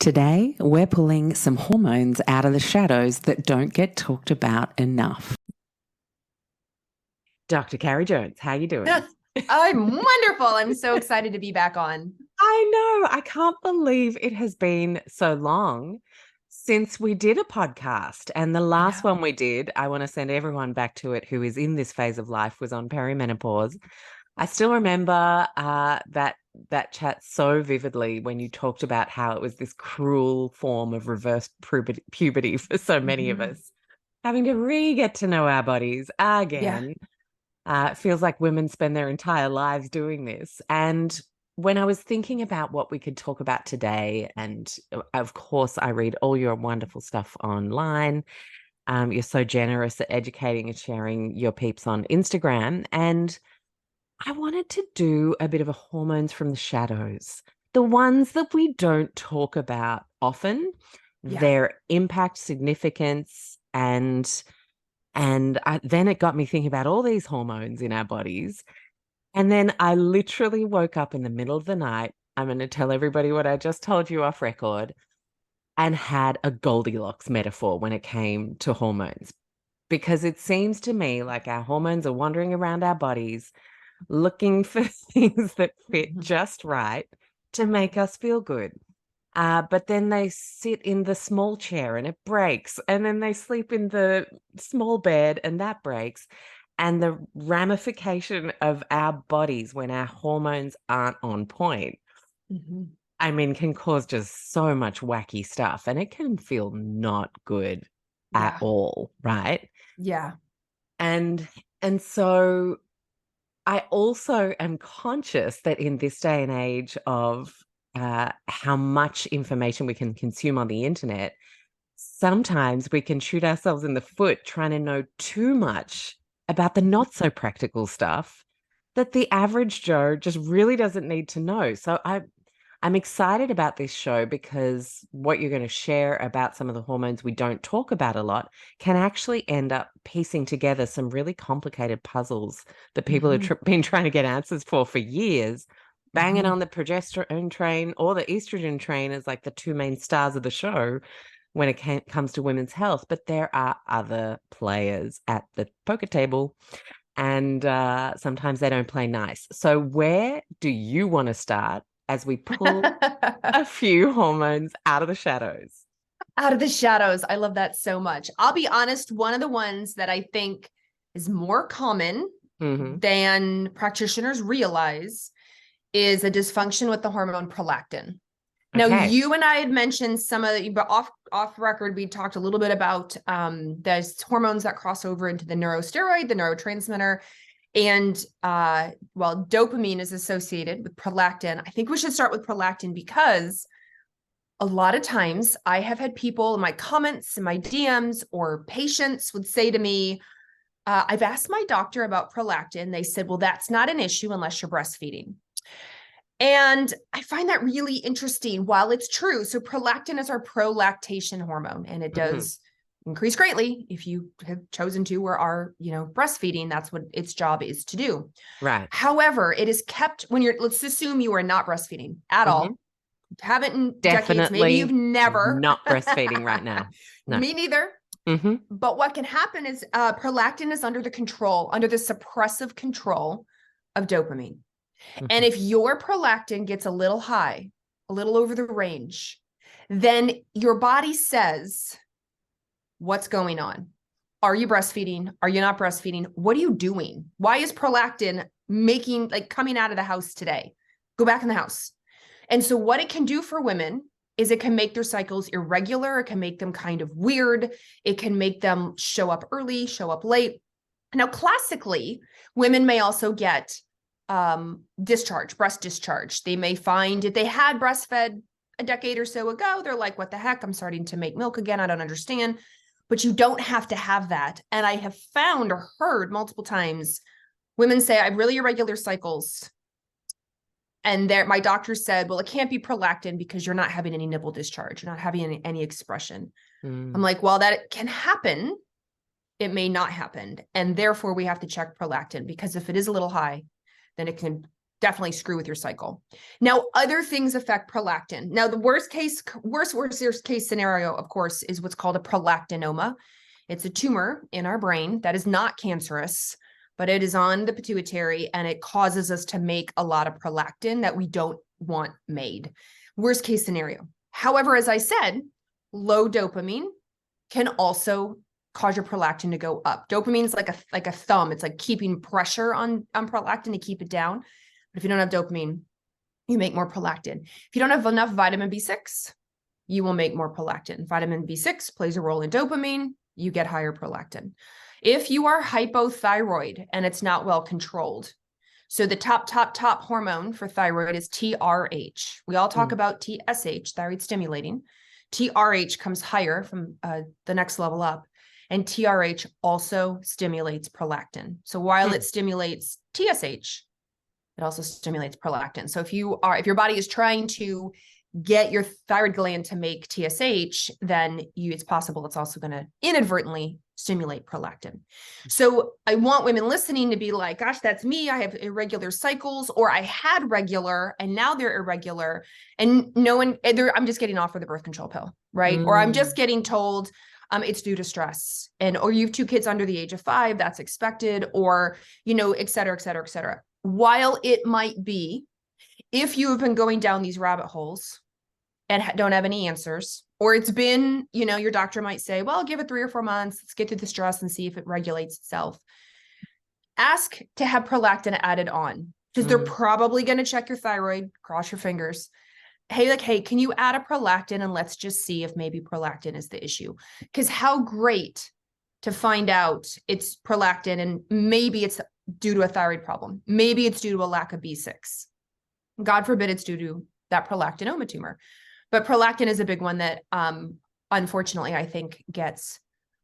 Today, we're pulling some hormones out of the shadows that don't get talked about enough. Dr. Carrie Jones, how you doing? I'm wonderful. I'm so excited to be back on. I know. I can't believe it has been so long since we did a podcast. And the last one we did, I want to send everyone back to it who is in this phase of life, was on perimenopause. I still remember that chat so vividly when you talked about how it was this cruel form of reverse puberty for so many of us, having to re-get to know our bodies again. It feels like women spend their entire lives doing this. And when I was thinking about what we could talk about today, and of course, I read all your wonderful stuff online. You're so generous at educating and sharing your peeps on Instagram. And I wanted to do a bit of a hormones from the shadows, the ones that we don't talk about often, their impact, significance, and then it got me thinking about all these hormones in our bodies. And then I literally woke up in the middle of the night. I'm going to tell everybody what I just told you off record, and had a Goldilocks metaphor when it came to hormones, because it seems to me like our hormones are wandering around our bodies looking for things that fit just right to make us feel good. But then they sit in the small chair and it breaks. And then they sleep in the small bed and that breaks. And the ramification of our bodies when our hormones aren't on point, I mean, can cause just so much wacky stuff. And it can feel not good at all, right? Yeah. And so I also am conscious that in this day and age of how much information we can consume on the internet, sometimes we can shoot ourselves in the foot trying to know too much about the not so practical stuff that the average Joe just really doesn't need to know. So I'm excited about this show because what you're going to share about some of the hormones we don't talk about a lot can actually end up piecing together some really complicated puzzles that people have been trying to get answers for years, banging on the progesterone train or the estrogen train as like the two main stars of the show when it comes to women's health. But there are other players at the poker table, and sometimes they don't play nice. So where do you want to start as we pull a few hormones out of the shadows? Out of the shadows. I love that so much. I'll be honest, one of the ones that I think is more common than practitioners realize is a dysfunction with the hormone prolactin. Now, you and I had mentioned some of the, but off record, we talked a little bit about there's hormones that cross over into the neurosteroid, the neurotransmitter. And while dopamine is associated with prolactin, I think we should start with prolactin because a lot of times I have had people in my comments, in my DMs, or patients would say to me, I've asked my doctor about prolactin. They said, well, that's not an issue unless you're breastfeeding. And I find that really interesting. While it's true, so prolactin is our prolactation hormone, and it does increase greatly if you have chosen to or are, breastfeeding. That's what its job is to do. Right. However, it is kept when let's assume you are not breastfeeding at all. Haven't in decades. Maybe you've never. Not breastfeeding right now. No. Me neither. But what can happen is prolactin is under the suppressive control of dopamine. And if your prolactin gets a little high, a little over the range, then your body says, what's going on? Are you breastfeeding? Are you not breastfeeding? What are you doing? Why is prolactin coming out of the house today? Go back in the house. And so what it can do for women is it can make their cycles irregular. It can make them kind of weird. It can make them show up early, show up late. Now, classically, women may also get breast discharge. They may find if they had breastfed a decade or so ago, they're like, what the heck? I'm starting to make milk again. I don't understand. But you don't have to have that. And I have found or heard multiple times women say, I have really irregular cycles. And my doctor said, well, it can't be prolactin because you're not having any nipple discharge. You're not having any expression. I'm like, well, that can happen. It may not happen. And therefore we have to check prolactin, because if it is a little high, then it can definitely screw with your cycle. Now, other things affect prolactin. Now, the worst case scenario, of course, is what's called a prolactinoma. It's a tumor in our brain that is not cancerous, but it is on the pituitary, and it causes us to make a lot of prolactin that we don't want made. Worst case scenario. However, as I said, low dopamine can also cause your prolactin to go up. Dopamine is like a thumb. It's like keeping pressure on prolactin to keep it down. But if you don't have dopamine, you make more prolactin. If you don't have enough vitamin B6, you will make more prolactin. Vitamin B6 plays a role in dopamine. You get higher prolactin. If you are hypothyroid and it's not well controlled, so the top hormone for thyroid is TRH. We all talk about TSH, thyroid stimulating. TRH comes higher from the next level up. And TRH also stimulates prolactin. So while it stimulates TSH, it also stimulates prolactin. So if your body is trying to get your thyroid gland to make TSH, then it's possible it's also going to inadvertently stimulate prolactin. So I want women listening to be like, gosh, that's me. I have irregular cycles, or I had regular and now they're irregular. And I'm just getting offered the birth control pill, right? Or I'm just getting told it's due to stress, or you have 2 kids under the age of 5, that's expected, or, et cetera, et cetera, et cetera. While it might be, if you have been going down these rabbit holes and don't have any answers, or it's been, your doctor might say, well, give it 3 or 4 months. Let's get through the stress and see if it regulates itself. Ask to have prolactin added on, because they're probably going to check your thyroid, cross your fingers. Hey, can you add a prolactin, and let's just see if maybe prolactin is the issue? Because how great to find out it's prolactin, and maybe it's due to a thyroid problem. Maybe it's due to a lack of B6. God forbid it's due to that prolactinoma tumor. But prolactin is a big one that, unfortunately, I think gets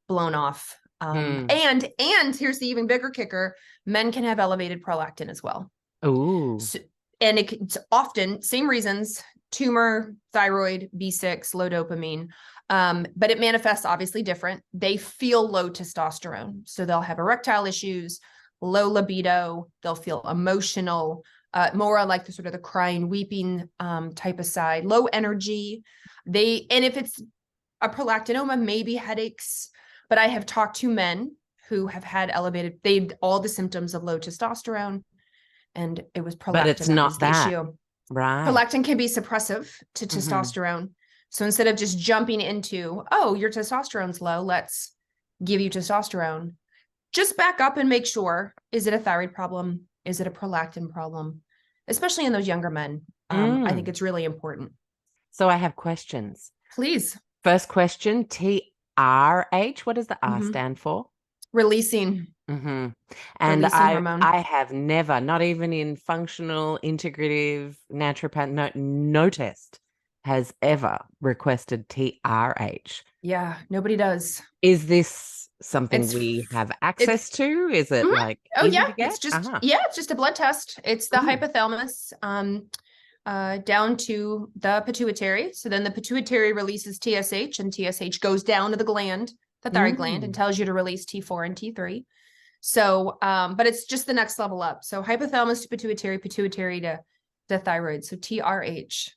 blown off. And here's the even bigger kicker: men can have elevated prolactin as well. Ooh. So, and it's often same reasons: tumor, thyroid, B6, low dopamine. But it manifests obviously different. They feel low testosterone. So they'll have erectile issues, low libido, they'll feel emotional, more like the sort of the crying, weeping type of side, low energy. And if it's a prolactinoma, maybe headaches. But I have talked to men who have had all the symptoms of low testosterone, and it was prolactin. But it's not that issue. Right. Prolactin can be suppressive to testosterone. So instead of just jumping into, oh, your testosterone's low, let's give you testosterone, just back up and make sure, is it a thyroid problem? Is it a prolactin problem? Especially in those younger men. I think it's really important. So I have questions. Please. First question, TRH. What does the R stand for? Releasing. And releasing hormone. I have never, not even in functional, integrative, naturopath, no test has ever requested TRH. Yeah, nobody does. Is this something we have access to? Is it like easy to get? It's just it's just a blood test. It's the hypothalamus down to the pituitary. So then the pituitary releases TSH, and TSH goes down to the gland, the thyroid gland, and tells you to release T4 and T3. So, but it's just the next level up. So hypothalamus to pituitary, pituitary to thyroid. So TRH.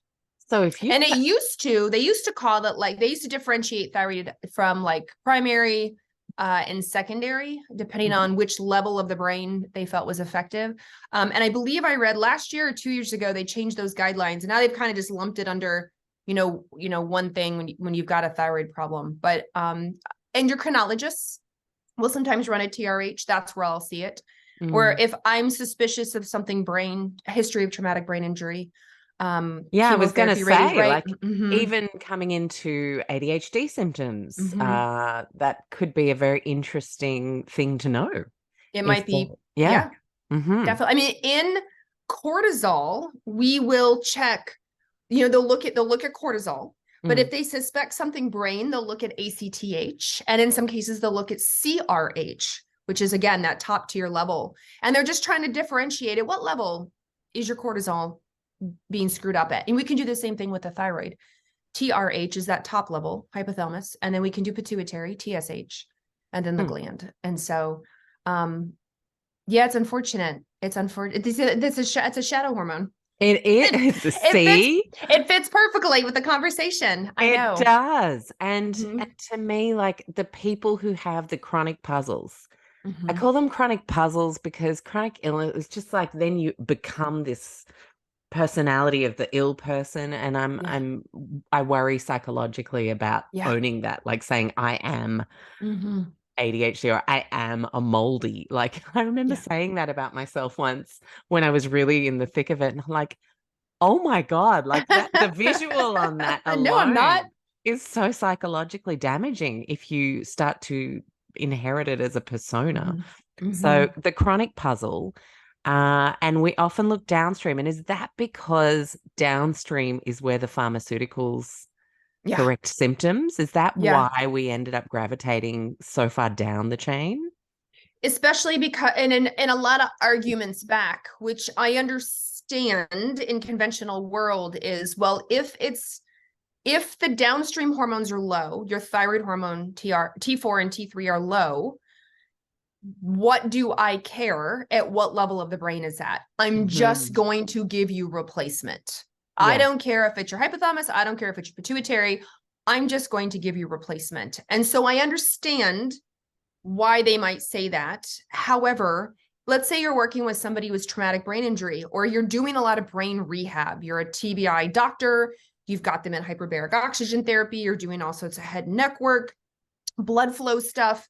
So if you, and they used to call it, like, they used to differentiate thyroid from like primary and secondary, depending on which level of the brain they felt was effective. And I believe I read last year or 2 years ago, they changed those guidelines, and now they've kind of just lumped it under, one thing when you've got a thyroid problem. But, endocrinologists will sometimes run a TRH. That's where I'll see it. Or if I'm suspicious of something history of traumatic brain injury. I was going to say, even coming into ADHD symptoms, that could be a very interesting thing to know. It might be. Definitely. I mean, in cortisol, we will check, they'll look at cortisol. But if they suspect something brain, they'll look at ACTH. And in some cases, they'll look at CRH, which is, again, that top tier level. And they're just trying to differentiate at what level is your cortisol being screwed up at. And we can do the same thing with the thyroid. TRH is that top level, hypothalamus. And then we can do pituitary, TSH, and then the gland. And so Yeah, it's unfortunate. It's unfortunate. It's a shadow hormone. It is. It fits, See? it fits perfectly with the conversation. I It know. does. And Mm-hmm. to me, like the people who have the chronic puzzles, I Mm-hmm. call them chronic puzzles because chronic illness is just like then you become this personality of the ill person. And Yeah. I worry psychologically about Yeah. owning that, like saying I am Mm-hmm. ADHD or I am a moldy. Like I remember Yeah. saying that about myself once when I was really in the thick of it. And I'm like, oh my God, like that the visual on that No, I'm not. alone is so psychologically damaging if you start to inherit it as a persona. Mm-hmm. Mm-hmm. So the chronic puzzle, and we often look downstream. And is that because downstream is where the pharmaceuticals Yeah. correct symptoms? Is that Yeah. why we ended up gravitating so far down the chain? Especially because in a lot of arguments back, which I understand in conventional world is, well, if the downstream hormones are low, your thyroid hormone T4 and T3 are low, what do I care at what level of the brain is at? I'm just Mhm. going to give you replacement. I Yeah. don't care if it's your hypothalamus. I don't care if it's your pituitary. I'm just going to give you replacement. And so I understand why they might say that. However, let's say you're working with somebody with traumatic brain injury, or you're doing a lot of brain rehab. You're a TBI doctor. You've got them in hyperbaric oxygen therapy. You're doing all sorts of head and neck work, blood flow stuff.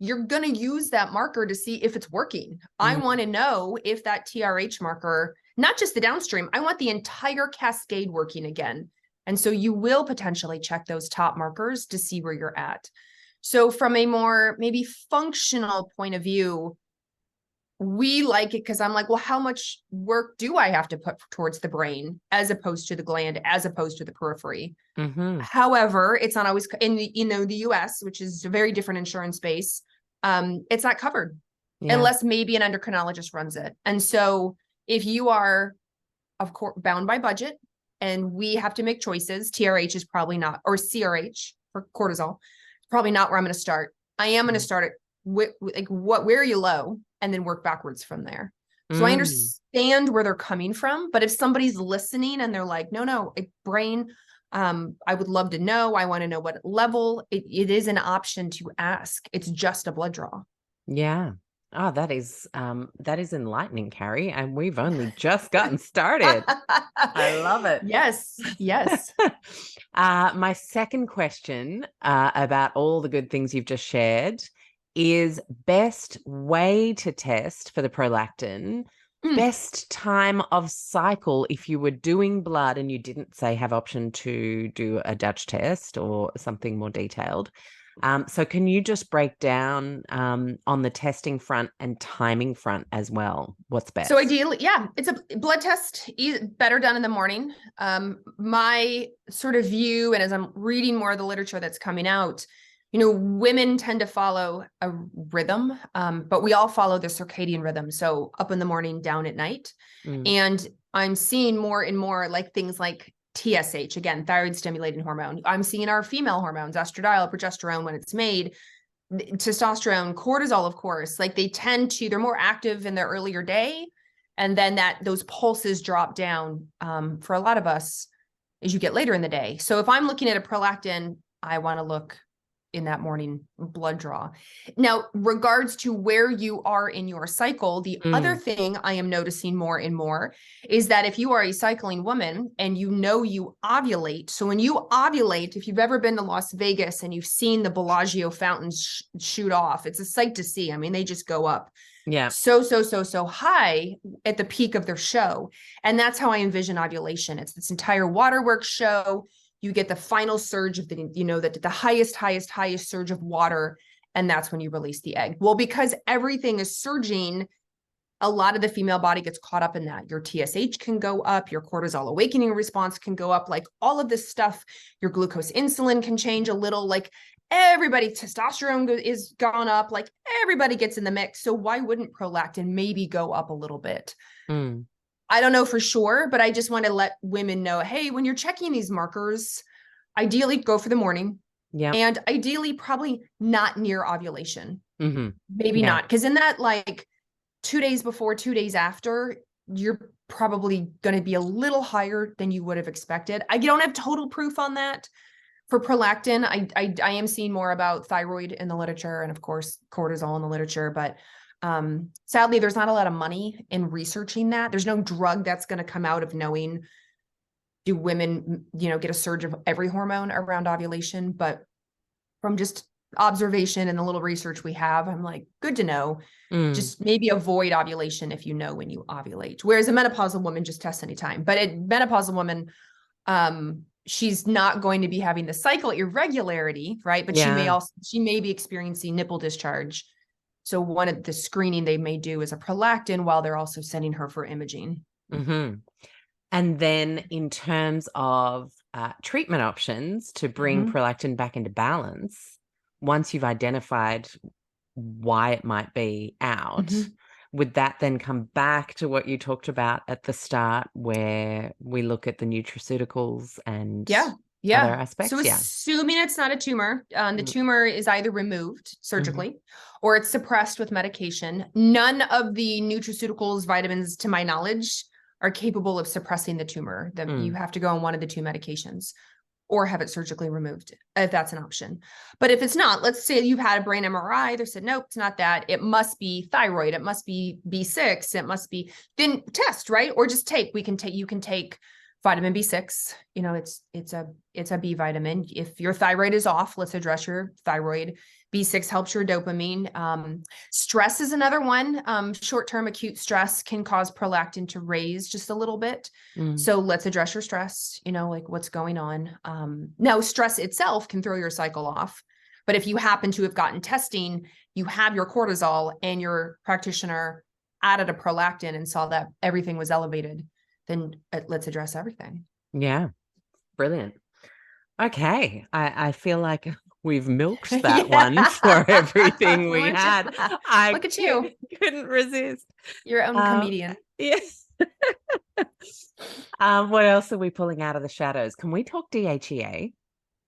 You're going to use that marker to see if it's working. I Mm. want to know if that TRH marker, not just the downstream, I want the entire cascade working again. And so you will potentially check those top markers to see where you're at. So from a more maybe functional point of view, we like it because I'm like, well, how much work do I have to put towards the brain as opposed to the gland, as opposed to the periphery? Mhm. However, it's not always in the US, which is a very different insurance base. It's not covered Yeah. unless maybe an endocrinologist runs it. And so if you are, of course, bound by budget and we have to make choices, TRH is probably not, or CRH for cortisol, probably not where I'm going to start. I am going to start at where are you low and then work backwards from there. So I Mm. understand where they're coming from, but if somebody's listening and they're like, no, brain, I would love to know. I want to know what level. It is an option to ask. It's just a blood draw. Yeah. Oh, that is enlightening, Carrie. And we've only just gotten started. I love it. Yes, yes. My second question about all the good things you've just shared is best way to test for the prolactin, best time of cycle if you were doing blood and you didn't say have option to do a Dutch test or something more detailed. So can you just break down on the testing front and timing front as well? What's So best? ideally, yeah, it's a blood test, better done in the morning. My sort of view, and as I'm reading more of the literature that's coming out, women tend to follow a rhythm, but we all follow the circadian rhythm. So up in the morning, down at night. Mm. And I'm seeing more and more like things like TSH, again, thyroid stimulating hormone. I'm seeing our female hormones, estradiol, progesterone, when it's made, testosterone, cortisol, of course, like they're more active in their earlier day. And then those pulses drop down for a lot of us as you get later in the day. So if I'm looking at a prolactin, I want to look in that morning blood draw. Now, regards to where you are in your cycle, the other thing I am noticing more and more is that if you are a cycling woman and you ovulate, so when you ovulate, if you've ever been to Las Vegas and you've seen the Bellagio fountains shoot off, it's a sight to see. I mean, they just go up. Yeah. So high at the peak of their show. And that's how I envision ovulation. It's this entire waterworks show. You get the final surge of the highest surge of water. And that's when you release the egg. Well, because everything is surging, a lot of the female body gets caught up in that. Your TSH can go up, your cortisol awakening response can go up, like all of this stuff. Your glucose insulin can change a little, like testosterone is gone up, like everybody gets in the mix. So why wouldn't prolactin maybe go up a little bit? I don't know for sure, but I just want to let women know, hey, when you're checking these markers, ideally go for the morning. Yeah. And ideally probably not near ovulation. Mm-hmm. Maybe Yeah. not. Because in that, like, 2 days before, 2 days after, you're probably going to be a little higher than you would have expected. I don't have total proof on that. For prolactin, I am seeing more about thyroid in the literature and of course cortisol in the literature, but sadly there's not a lot of money in researching that. There's no drug that's going to come out of knowing, do women, get a surge of every hormone around ovulation? But from just observation and the little research we have, I'm like, good to know. Just maybe avoid ovulation if you know when you ovulate. Whereas a menopausal woman just tests anytime. But a menopausal woman, she's not going to be having the cycle irregularity, right? But she may be experiencing nipple discharge. So one of the screening they may do is a prolactin while they're also sending her for imaging. And then in terms of treatment options to bring prolactin back into balance, once you've identified why it might be out, would that then come back to what you talked about at the start, where we look at the nutraceuticals and other aspects? So assuming it's not a tumor, the tumor is either removed surgically or it's suppressed with medication. None of the nutraceuticals, vitamins, to my knowledge, are capable of suppressing the tumor. You have to go on one of the two medications or have it surgically removed, if that's an option. But if it's not, let's say you've had a brain MRI, they said, nope, it's not that. It must be thyroid. It must be B6. It must be, then test, right? Or just take, you can take vitamin B6, it's a B vitamin. If your thyroid is off, let's address your thyroid. B6 helps your dopamine. Stress is another one. Short-term acute stress can cause prolactin to raise just a little bit. So let's address your stress, like what's going on. Now, stress itself can throw your cycle off. But if you happen to have gotten testing, you have your cortisol and your practitioner added a prolactin and saw that everything was elevated, then let's address everything. Yeah. Brilliant. Okay. I feel like we've milked that one for everything we had. Look at you. Couldn't resist. Your own comedian. Yes. What else are we pulling out of the shadows? Can we talk DHEA?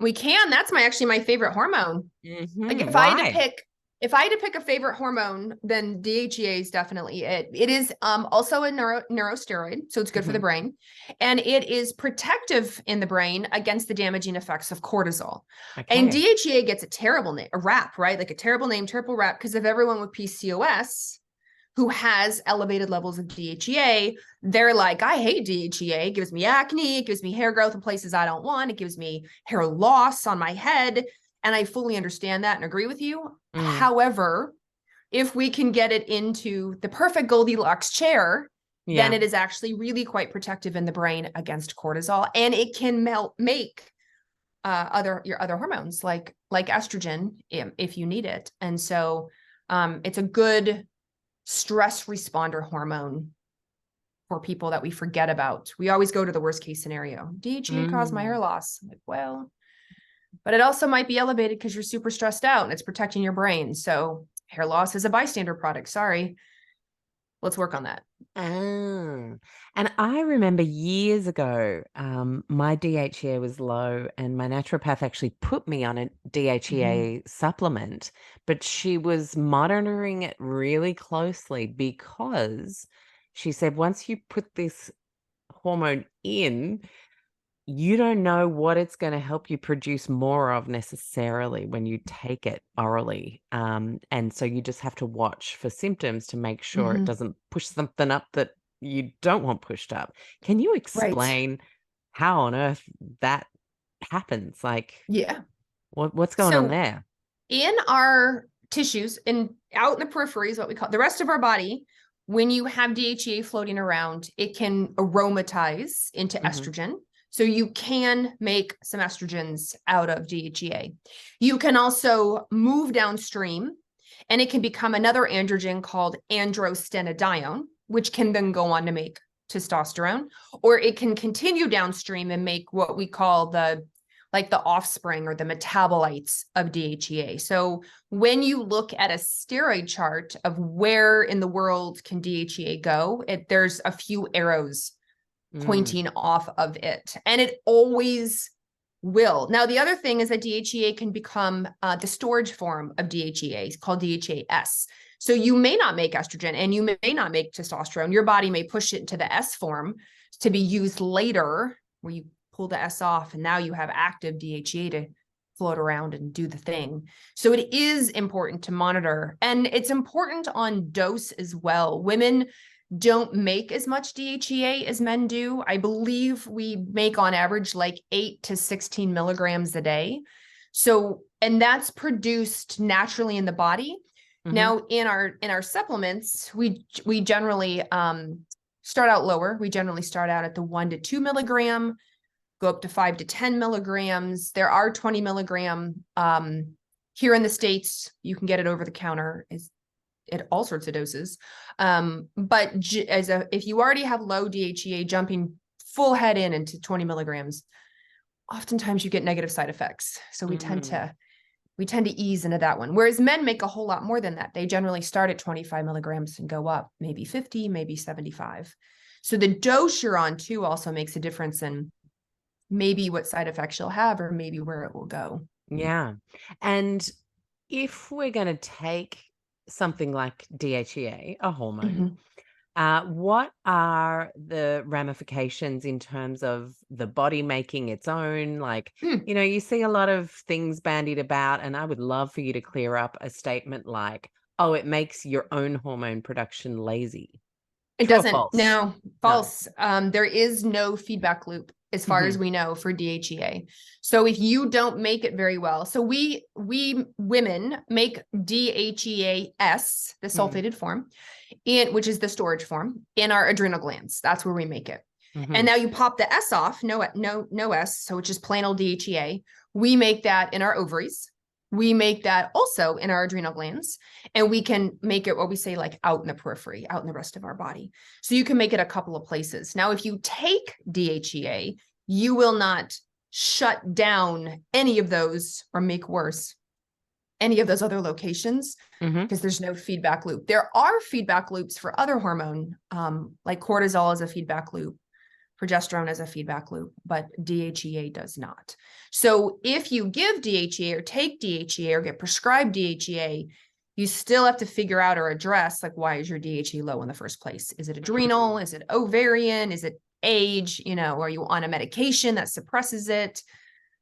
We can. That's actually my favorite hormone. Like if I had to pick a favorite hormone, then DHEA is definitely it. It is also a neurosteroid, so it's good for the brain. And it is protective in the brain against the damaging effects of cortisol. Okay. And DHEA gets a terrible name, a rap, right? Like a terrible name, terrible rap, because of everyone with PCOS who has elevated levels of DHEA, they're like, I hate DHEA. It gives me acne. It gives me hair growth in places I don't want. It gives me hair loss on my head. And I fully understand that and agree with you. However, if we can get it into the perfect Goldilocks chair, then it is actually really quite protective in the brain against cortisol. And it can make your other hormones like estrogen if you need it. And so it's a good stress responder hormone for people that we forget about. We always go to the worst case scenario. DHEA caused my hair loss. I'm like, well, but it also might be elevated because you're super stressed out and it's protecting your brain. So hair loss is a bystander product. Sorry. Let's work on that. And I remember years ago, my DHEA was low and my naturopath actually put me on a DHEA supplement, but she was monitoring it really closely because she said, once you put this hormone in, you don't know what it's going to help you produce more of necessarily when you take it orally. And so you just have to watch for symptoms to make sure it doesn't push something up that you don't want pushed up. Can you explain how on earth that happens? Like, what's going on there? In our tissues and out in the periphery is what we call the rest of our body. When you have DHEA floating around, it can aromatize into estrogen. So you can make some estrogens out of DHEA. You can also move downstream and it can become another androgen called androstenedione, which can then go on to make testosterone, or it can continue downstream and make what we call the offspring or the metabolites of DHEA. So when you look at a steroid chart of where in the world can DHEA go, there's a few arrows pointing off of it. And it always will. Now, the other thing is that DHEA can become the storage form of DHEA. It's called DHEAS. So you may not make estrogen and you may not make testosterone. Your body may push it into the S form to be used later, where you pull the S off and now you have active DHEA to float around and do the thing. So it is important to monitor, and it's important on dose as well. Women don't make as much DHEA as men do. I believe we make on average like 8 to 16 milligrams a day. So, and that's produced naturally in the body. Mm-hmm. Now in our supplements, we generally start out lower. We generally start out at the 1 to 2 milligram, go up to 5 to 10 milligrams. There are 20 milligram here in the States. You can get it over the counter at all sorts of doses. But if you already have low DHEA, jumping full head into 20 milligrams, oftentimes you get negative side effects. So we tend to ease into that one. Whereas men make a whole lot more than that. They generally start at 25 milligrams and go up, maybe 50, maybe 75. So the dose you're on too also makes a difference in maybe what side effects you'll have or maybe where it will go. Yeah. And if we're going to take something like DHEA, a hormone, what are the ramifications in terms of the body making its own? Like, you know, you see a lot of things bandied about, and I would love for you to clear up a statement like, oh, it makes your own hormone production lazy. It doesn't. No, false. No. There is no feedback loop as far as we know for DHEA. So if you don't make it very well, so we women make DHEAS, the sulfated form, which is the storage form, in our adrenal glands. That's where we make it. And now you pop the S off, no S, so it's just plain old DHEA. We make that in our ovaries. We make that also in our adrenal glands, and we can make it what we say like out in the periphery, out in the rest of our body. So you can make it a couple of places. Now, if you take DHEA, you will not shut down any of those or make worse any of those other locations because there's no feedback loop. There are feedback loops for other hormone, like cortisol is a feedback loop. Progesterone as a feedback loop, but DHEA does not. So if you give DHEA or take DHEA or get prescribed DHEA, you still have to figure out or address, like, why is your DHEA low in the first place? Is it adrenal? Is it ovarian? Is it age? You know, are you on a medication that suppresses it?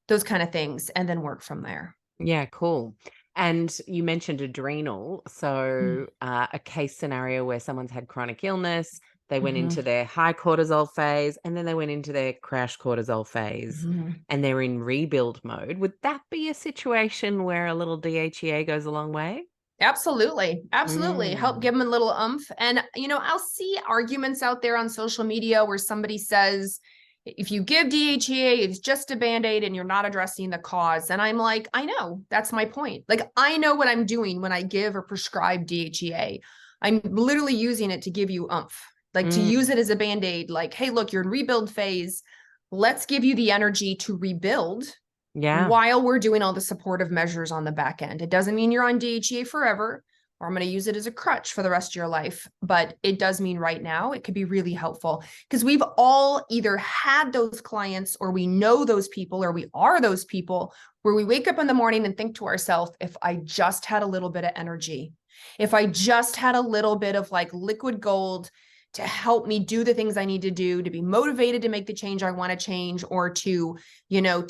Those kind of things, and then work from there. Yeah, cool. And you mentioned adrenal. So a case scenario where someone's had chronic illness, they went into their high cortisol phase, and then they went into their crash cortisol phase, and they're in rebuild mode. Would that be a situation where a little DHEA goes a long way? Absolutely. Absolutely. Help give them a little oomph. And, you know, I'll see arguments out there on social media where somebody says, if you give DHEA, it's just a Band-Aid and you're not addressing the cause. And I'm like, I know, that's my point. Like, I know what I'm doing when I give or prescribe DHEA. I'm literally using it to give you oomph. Like to use it as a Band-Aid, like, hey, look, you're in rebuild phase. Let's give you the energy to rebuild while we're doing all the supportive measures on the back end. It doesn't mean you're on DHEA forever, or I'm going to use it as a crutch for the rest of your life. But it does mean right now it could be really helpful because we've all either had those clients or we know those people or we are those people where we wake up in the morning and think to ourselves, if I just had a little bit of energy, if I just had a little bit of like liquid gold to help me do the things I need to do, to be motivated to make the change I want to change, or to, you know,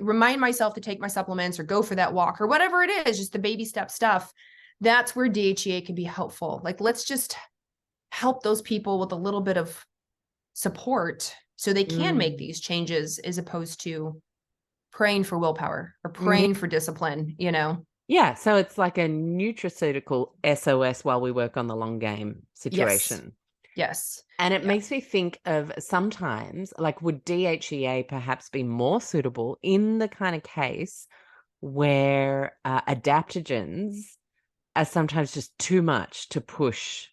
remind myself to take my supplements or go for that walk or whatever it is, just the baby step stuff. That's where DHEA can be helpful. Like, let's just help those people with a little bit of support so they can make these changes, as opposed to praying for willpower or praying for discipline, you know? Yeah. So it's like a nutraceutical SOS while we work on the long game situation. Yes. And it makes me think of sometimes, like, would DHEA perhaps be more suitable in the kind of case where adaptogens are sometimes just too much to push?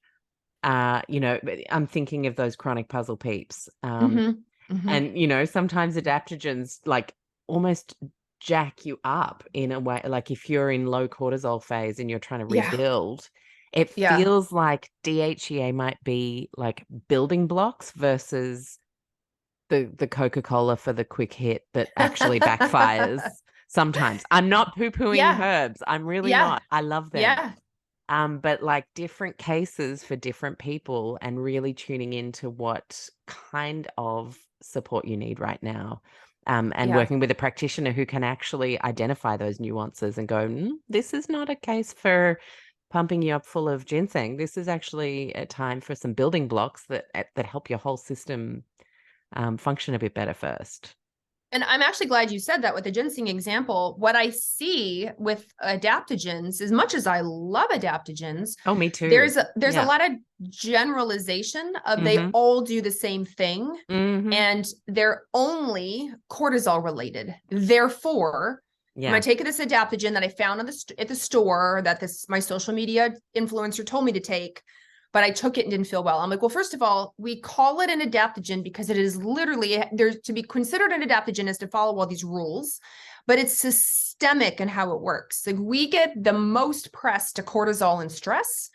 You know, I'm thinking of those chronic puzzle peeps. And, you know, sometimes adaptogens like almost jack you up in a way, like if you're in low cortisol phase and you're trying to rebuild. It feels like DHEA might be like building blocks versus the Coca-Cola for the quick hit that actually backfires sometimes. I'm not poo-pooing herbs. I'm really not. I love them. But like different cases for different people, and really tuning into what kind of support you need right now. And working with a practitioner who can actually identify those nuances and go, this is not a case for pumping you up full of ginseng. This is actually a time for some building blocks that help your whole system function a bit better first. And I'm actually glad you said that with the ginseng example. What I see with adaptogens, as much as I love adaptogens, oh, me too. There's a lot of generalization of they all do the same thing, and they're only cortisol related. Therefore, I'm going to take this adaptogen that I found at the store that my social media influencer told me to take, but I took it and didn't feel well. I'm like, well, first of all, we call it an adaptogen because it is literally, there's to be considered an adaptogen is to follow all these rules, but it's systemic in how it works. Like we get the most press to cortisol and stress,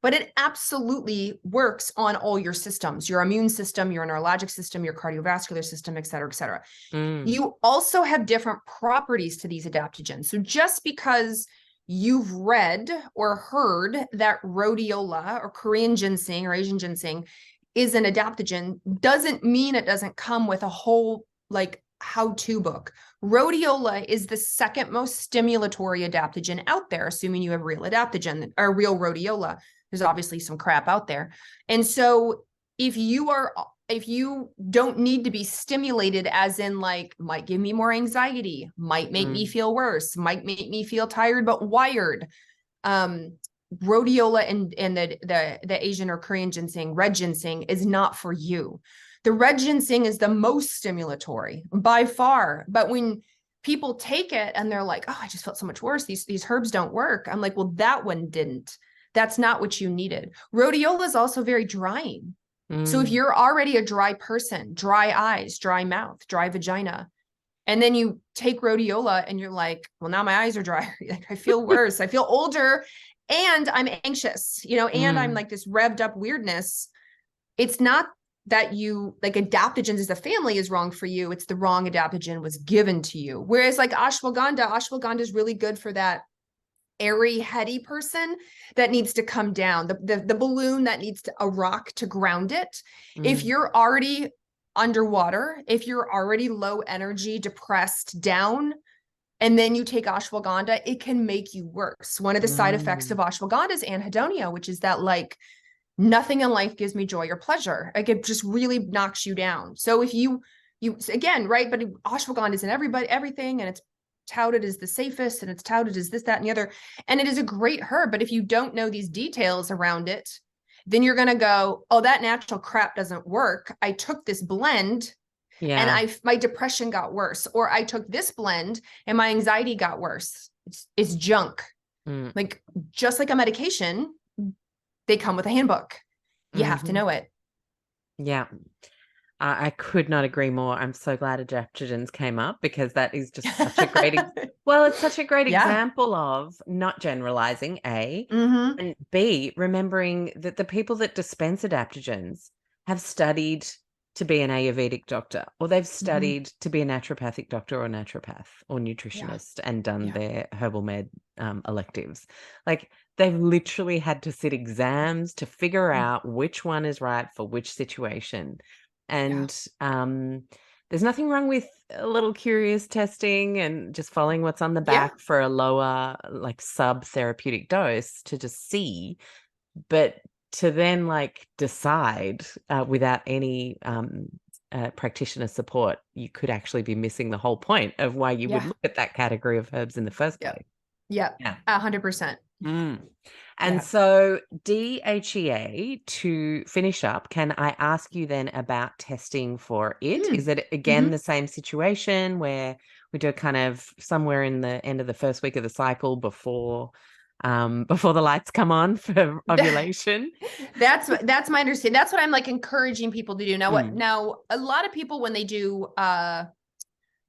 but it absolutely works on all your systems, your immune system, your neurologic system, your cardiovascular system, et cetera, et cetera. You also have different properties to these adaptogens. So just because you've read or heard that rhodiola or Korean ginseng or Asian ginseng is an adaptogen doesn't mean it doesn't come with a whole like how-to book. Rhodiola is the second most stimulatory adaptogen out there, assuming you have real adaptogen or real rhodiola. There's obviously some crap out there. And so if you don't need to be stimulated, as in like might give me more anxiety, might make me feel worse, might make me feel tired but wired, rhodiola and the Asian or Korean ginseng, red ginseng, is not for you. The red ginseng is the most stimulatory by far, but when people take it and they're like, oh, I just felt so much worse, these herbs don't work, I'm like, well, that one didn't. That's not what you needed. Rhodiola is also very drying. So if you're already a dry person, dry eyes, dry mouth, dry vagina, and then you take rhodiola and you're like, well, now my eyes are dry. Like, I feel worse. I feel older and I'm anxious, and I'm like this revved up weirdness. It's not that you like adaptogens as a family is wrong for you. It's the wrong adaptogen was given to you. Whereas like ashwagandha is really good for that airy, heady person that needs to come down, the balloon that needs a rock to ground it. If you're already underwater, if you're already low energy, depressed, down, and then you take ashwagandha, it can make you worse. One of the side effects of ashwagandha is anhedonia, which is that like nothing in life gives me joy or pleasure. Like it just really knocks you down. So if you again, right, but ashwagandha is in everything, and it's touted as the safest, and it's touted as this, that, and the other. And it is a great herb, but if you don't know these details around it, then you're going to go, oh, that natural crap doesn't work. I took this blend and my depression got worse, or I took this blend and my anxiety got worse. It's junk. Like just like a medication, they come with a handbook. You have to know it. Yeah. I could not agree more. I'm so glad adaptogens came up, because that is just such a great, it's such a great example of not generalizing, A, and B, remembering that the people that dispense adaptogens have studied to be an Ayurvedic doctor, or they've studied to be a naturopathic doctor or naturopath or nutritionist and done their herbal med electives. Like they've literally had to sit exams to figure out which one is right for which situation. And there's nothing wrong with a little curious testing and just following what's on the back for a lower, like sub-therapeutic dose to just see. But to then like decide without any practitioner support, you could actually be missing the whole point of why you would look at that category of herbs in the first place. Yeah, 100%. And so DHEA, to finish up, can I ask you then about testing for it? Is it again the same situation where we do kind of somewhere in the end of the first week of the cycle before the lights come on for ovulation? That's my understanding. That's what I'm like encouraging people to do. Now, a lot of people, when they do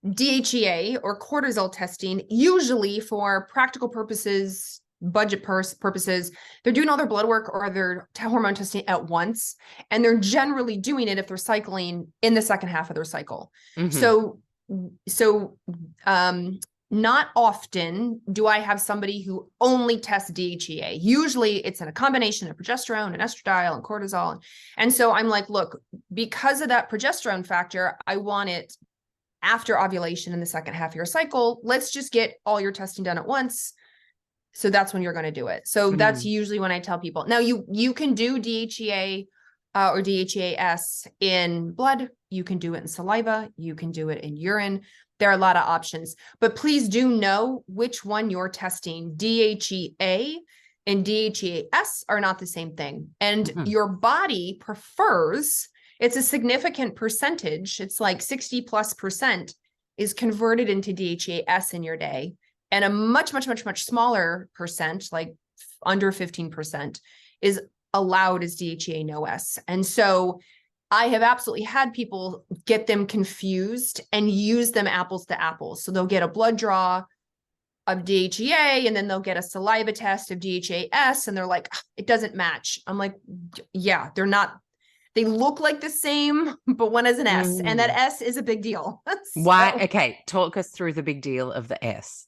DHEA or cortisol testing, usually for practical purposes, budget purposes, they're doing all their blood work or their hormone testing at once. And they're generally doing it if they're cycling in the second half of their cycle. So not often do I have somebody who only tests DHEA. Usually it's in a combination of progesterone and estradiol and cortisol. And so I'm like, look, because of that progesterone factor, I want it after ovulation in the second half of your cycle. Let's just get all your testing done at once. So that's when you're going to do it. So that's usually when I tell people. Now you can do DHEA or DHEAS in blood. You can do it in saliva. You can do it in urine. There are a lot of options, but please do know which one you're testing. DHEA and DHEAS are not the same thing. And your body prefers, it's a significant percentage. It's like 60+% is converted into DHEAS in your day. And a much, much, much, much smaller percent, like under 15%, is allowed as DHEA no S. And so I have absolutely had people get them confused and use them apples to apples. So they'll get a blood draw of DHEA and then they'll get a saliva test of DHEAS and they're like, it doesn't match. I'm like, yeah, they're not. They look like the same, but one is an S, and that S is a big deal. Why? Okay, talk us through the big deal of the S.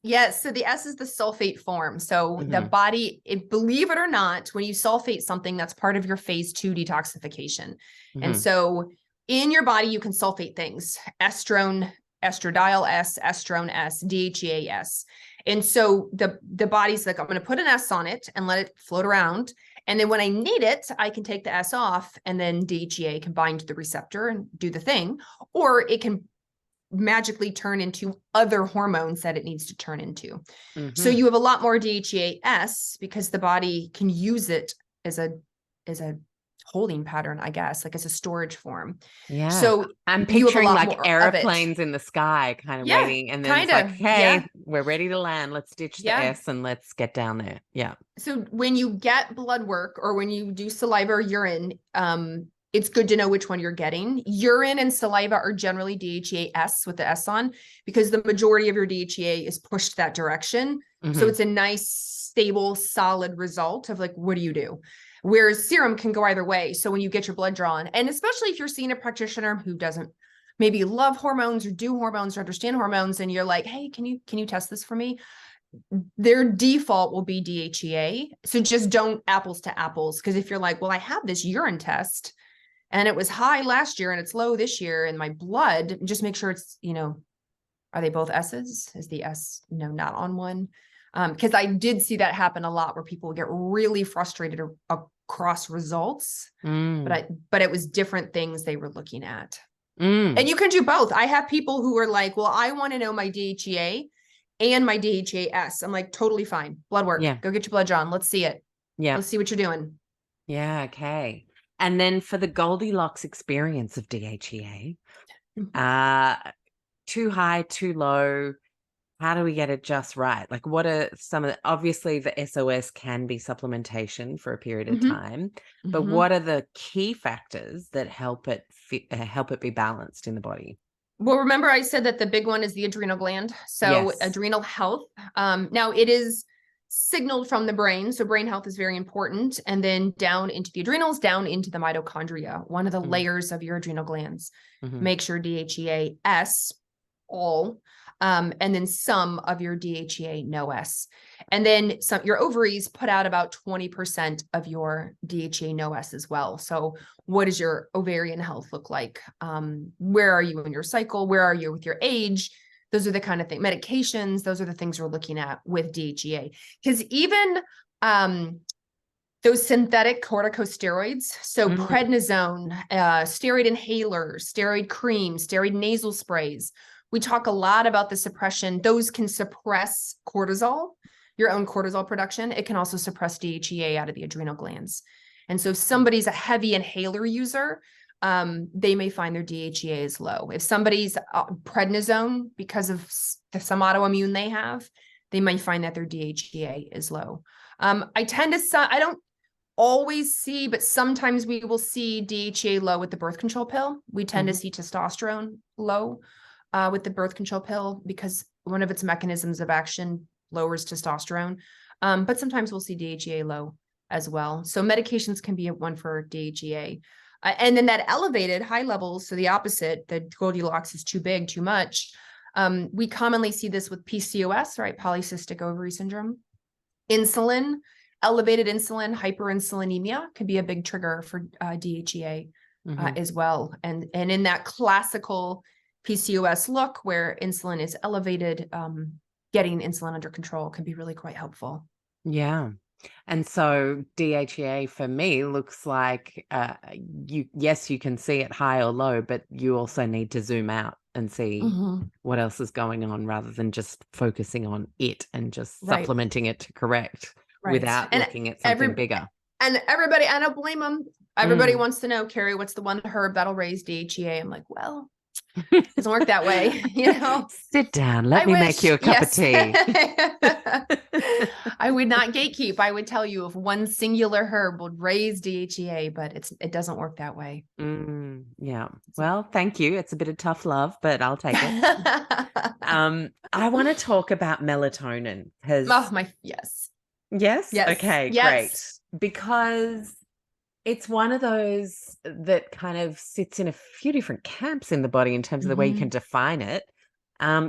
Yes. So the S is the sulfate form. So the body, believe it or not, when you sulfate something, that's part of your phase 2 detoxification. And so in your body, you can sulfate things: estrone, estradiol S, estrone S, DHEA S. And so the body's like, I'm going to put an S on it and let it float around. And then when I need it, I can take the S off, and then DHEA can bind to the receptor and do the thing, or it can magically turn into other hormones that it needs to turn into. So you have a lot more DHEAS because the body can use it as a holding pattern, I guess, like as a storage form. Yeah. So I'm picturing like airplanes in the sky kind of waiting. And then it's like, hey, we're ready to land. Let's ditch the S and let's get down there. Yeah. So when you get blood work or when you do saliva or urine, it's good to know which one you're getting. Urine and saliva are generally DHEAS with the S on, because the majority of your DHEA is pushed that direction. So it's a nice, stable, solid result of like, what do you do? Whereas serum can go either way. So when you get your blood drawn, and especially if you're seeing a practitioner who doesn't maybe love hormones or do hormones or understand hormones, and you're like, hey, can you test this for me? Their default will be DHEA. So just don't apples to apples. Because if you're like, well, I have this urine test and it was high last year and it's low this year in my blood, just make sure it's, are they both S's? Is the S, not on one? Because I did see that happen a lot where people would get really frustrated across results, but it was different things they were looking at. And you can do both. I have people who are like, well, I want to know my DHEA and my DHEAS. I'm like, totally fine. Blood work. Yeah. Go get your blood drawn. Let's see it. Yeah. Let's see what you're doing. Yeah. Okay. And then for the Goldilocks experience of DHEA, too high, too low, how do we get it just right? Like, what are some of the, obviously the SOS can be supplementation for a period of time, but what are the key factors that help it be balanced in the body? Well, remember I said that the big one is the adrenal gland. So adrenal health. Now it is signaled from the brain. So brain health is very important. And then down into the adrenals, down into the mitochondria, one of the layers of your adrenal glands. Make sure DHEAS all, and then some of your DHEA no S. And then your ovaries put out about 20% of your DHEA no S as well. So what does your ovarian health look like? Where are you in your cycle? Where are you with your age? Those are the kind of things. Medications, those are the things we're looking at with DHEA. Because even those synthetic corticosteroids, so prednisone, steroid inhalers, steroid creams, steroid nasal sprays, we talk a lot about the suppression. Those can suppress cortisol, your own cortisol production. It can also suppress DHEA out of the adrenal glands. And so if somebody's a heavy inhaler user, they may find their DHEA is low. If somebody's prednisone, because of some autoimmune they have, they might find that their DHEA is low. I don't always see, but sometimes we will see DHEA low with the birth control pill. We tend to see testosterone low with the birth control pill because one of its mechanisms of action lowers testosterone. But sometimes we'll see DHEA low as well. So medications can be one for DHEA. And then that elevated high levels, so the opposite, the Goldilocks is too big, too much. We commonly see this with PCOS, right? Polycystic ovary syndrome. Insulin, elevated insulin, hyperinsulinemia can be a big trigger for DHEA as well. And in that classical PCOS look where insulin is elevated, getting insulin under control can be really quite helpful. Yeah. And so DHEA for me looks like you can see it high or low, but you also need to zoom out and see what else is going on rather than just focusing on it and just supplementing it to correct without looking at something bigger. And everybody, I don't blame them. Everybody wants to know, Carrie, what's the one herb that'll raise DHEA? I'm like, well, it doesn't work that way, you know. Sit down. Let me make you a cup of tea. I would not gatekeep. I would tell you if one singular herb would raise DHEA, but it doesn't work that way. Yeah. Well, thank you. It's a bit of tough love, but I'll take it. I want to talk about melatonin because yes. Yes. Okay. Yes. Great. Because it's one of those that kind of sits in a few different camps in the body in terms of the way you can define it.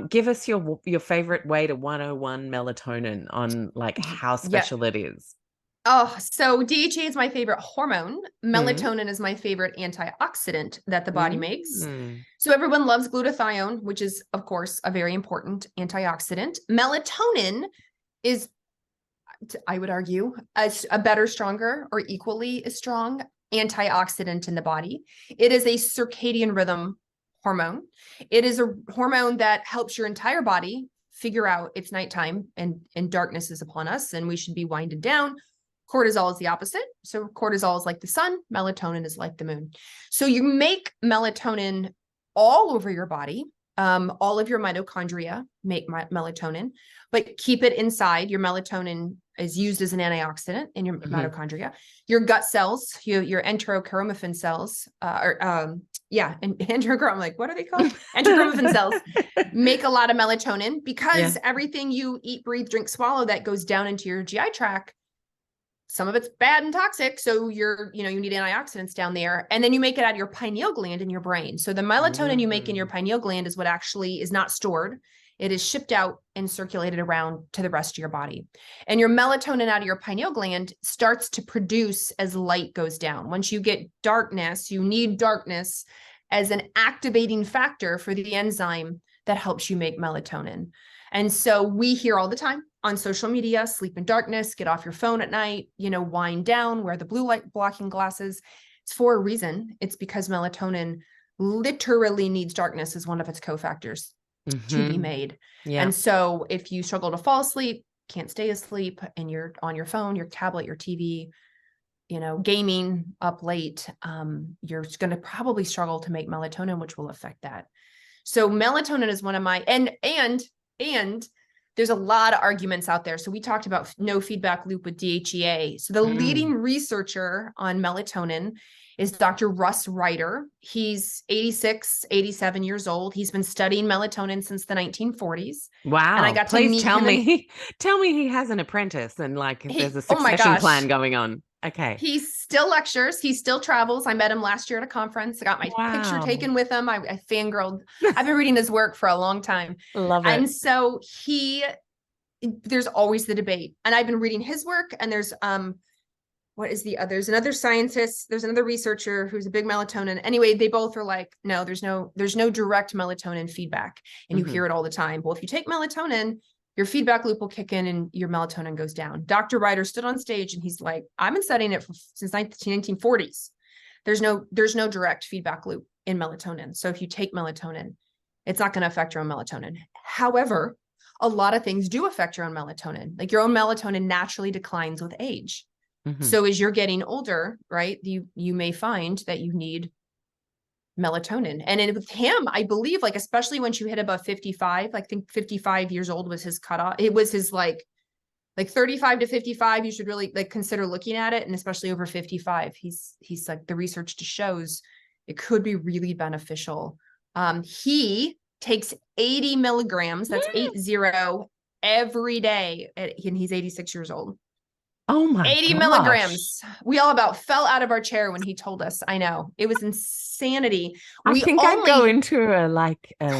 Give us your favorite way to 101 melatonin on like how special it is. Oh, so DHEA is my favorite hormone. Melatonin is my favorite antioxidant that the body makes. So everyone loves glutathione, which is, of course, a very important antioxidant. Melatonin is, I would argue, a better, stronger, or equally as strong antioxidant in the body. It is a circadian rhythm hormone. It is a hormone that helps your entire body figure out it's nighttime and darkness is upon us and we should be winded down. Cortisol is the opposite. So cortisol is like the sun, melatonin is like the moon. So you make melatonin all over your body. All of your mitochondria make melatonin, but keep it inside. Your melatonin is used as an antioxidant in your mitochondria. Your gut cells, your enterochromaffin cells, and enterochrom, like, what are they called? Enterochromaffin cells make a lot of melatonin because everything you eat, breathe, drink, swallow that goes down into your GI tract, some of it's bad and toxic. So you need antioxidants down there. And then you make it out of your pineal gland in your brain. So the melatonin you make in your pineal gland is what actually is not stored. It is shipped out and circulated around to the rest of your body. And your melatonin out of your pineal gland starts to produce as light goes down. Once you get darkness, you need darkness as an activating factor for the enzyme that helps you make melatonin. And so we hear all the time on social media, sleep in darkness, get off your phone at night, wind down, wear the blue light blocking glasses. It's for a reason. It's because melatonin literally needs darkness as one of its cofactors to be made. Yeah. And so if you struggle to fall asleep, can't stay asleep, and you're on your phone, your tablet, your TV, gaming up late, you're going to probably struggle to make melatonin, which will affect that. So melatonin is one of my, and there's a lot of arguments out there. So we talked about no feedback loop with DHEA. So the leading researcher on melatonin is Dr. Russ Ryder. He's 86, 87 years old. He's been studying melatonin since the 1940s. Wow. And I got to meet him. Tell me he has an apprentice and there's a succession plan going on. Okay. He still lectures. He still travels. I met him last year at a conference. I got my picture taken with him. I fangirled. I've been reading his work for a long time. Love it. And so there's always the debate. And I've been reading his work, and there's there's another scientist, there's another researcher who's a big melatonin. Anyway, they both are like, no, there's no direct melatonin feedback. And you hear it all the time. Well, if you take melatonin, your feedback loop will kick in and your melatonin goes down. Dr. Ryder stood on stage and he's like, I've been studying it since the 1940s. There's no direct feedback loop in melatonin. So if you take melatonin, it's not going to affect your own melatonin. However, a lot of things do affect your own melatonin. Like your own melatonin naturally declines with age. So as you're getting older, right, you may find that you need melatonin. And with him, I believe, especially once you hit above 55, I think 55 years old was his cutoff. It was his like 35 to 55, you should really consider looking at it. And especially over 55, he's like, the research just shows it could be really beneficial. He takes 80 milligrams, that's 80 every day, and he's 86 years old. Oh my 80 gosh. milligrams. We all about fell out of our chair when he told us. I know. It was insanity. I think I'd go into a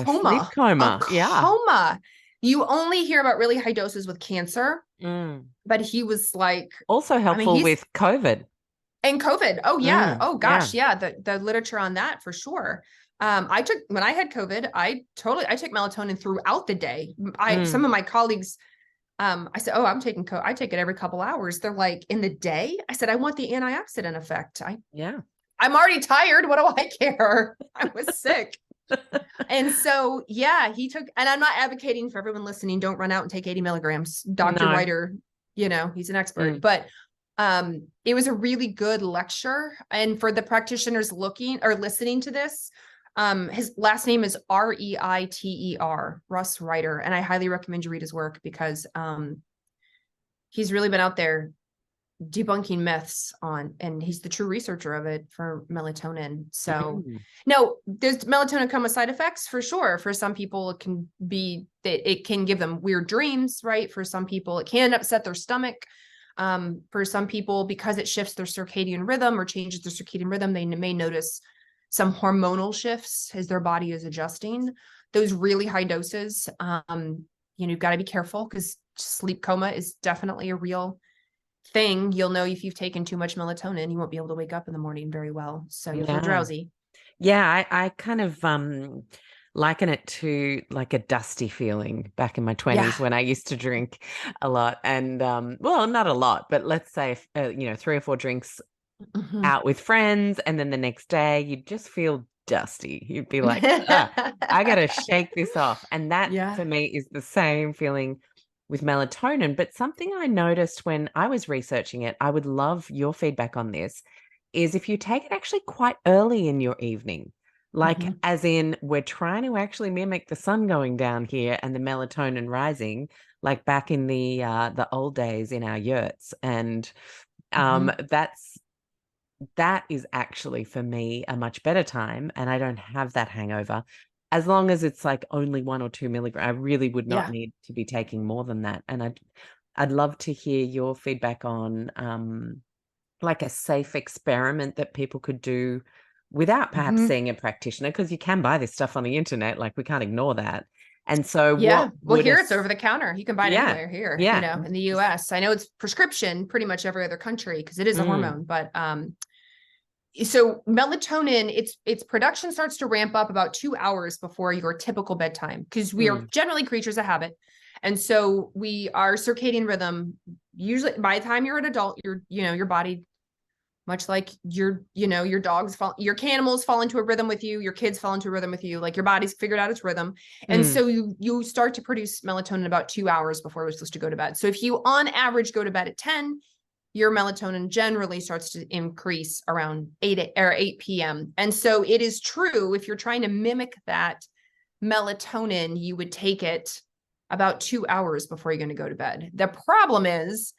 sleep coma. A coma. You only hear about really high doses with cancer, but he was like also helpful with COVID. And COVID. Oh yeah. Oh gosh. Yeah. The literature on that for sure. When I had COVID, I took melatonin throughout the day. Some of my colleagues, I said, oh, I take it every couple hours. They're like, in the day? I said, I want the antioxidant effect. I'm already tired. What do I care? I was sick. And so, yeah, and I'm not advocating for everyone listening, don't run out and take 80 milligrams. Dr. Ryder, he's an expert, but it was a really good lecture. And for the practitioners listening to this, his last name is Reiter, Russ Ryder. And I highly recommend you read his work because he's really been out there debunking myths and he's the true researcher of it for melatonin. So no, there's melatonin come with side effects for sure. For some people, it can give them weird dreams, right? For some people, it can upset their stomach. For some people, because it shifts their circadian rhythm or changes their circadian rhythm, they may notice some hormonal shifts as their body is adjusting. Those really high doses, you've got to be careful because sleep coma is definitely a real thing. You'll know if you've taken too much melatonin, you won't be able to wake up in the morning very well. So you'll feel drowsy. Yeah, I kind of liken it to like a dusty feeling back in my 20s when I used to drink a lot. And well, not a lot, but let's say 3 or 4 drinks out with friends, and then the next day you'd just feel dusty. You'd be like, I gotta shake this off. And that for me is the same feeling with melatonin. But something I noticed when I was researching it, I would love your feedback on this, is if you take it actually quite early in your evening, like as in we're trying to actually mimic the sun going down here and the melatonin rising, like back in the old days in our yurts. And that is actually for me a much better time, and I don't have that hangover. As long as it's like only 1 or 2 milligrams, I really would not need to be taking more than that. And I'd love to hear your feedback on like a safe experiment that people could do without perhaps seeing a practitioner, because you can buy this stuff on the internet. Like, we can't ignore that. And so here it's over the counter. You can buy it anywhere here, in the US. I know it's prescription pretty much every other country because it is a hormone, but so melatonin, its production starts to ramp up about 2 hours before your typical bedtime, because we are generally creatures of habit. And so our circadian rhythm, usually by the time you're an adult, your body, much like your dogs your canimals fall into a rhythm with you, your kids fall into a rhythm with you, like your body's figured out its rhythm. And so you start to produce melatonin about 2 hours before we're supposed to go to bed. So if you on average go to bed at 10, your melatonin generally starts to increase around 8 p.m. And so it is true, if you're trying to mimic that melatonin, you would take it about 2 hours before you're going to go to bed. The problem is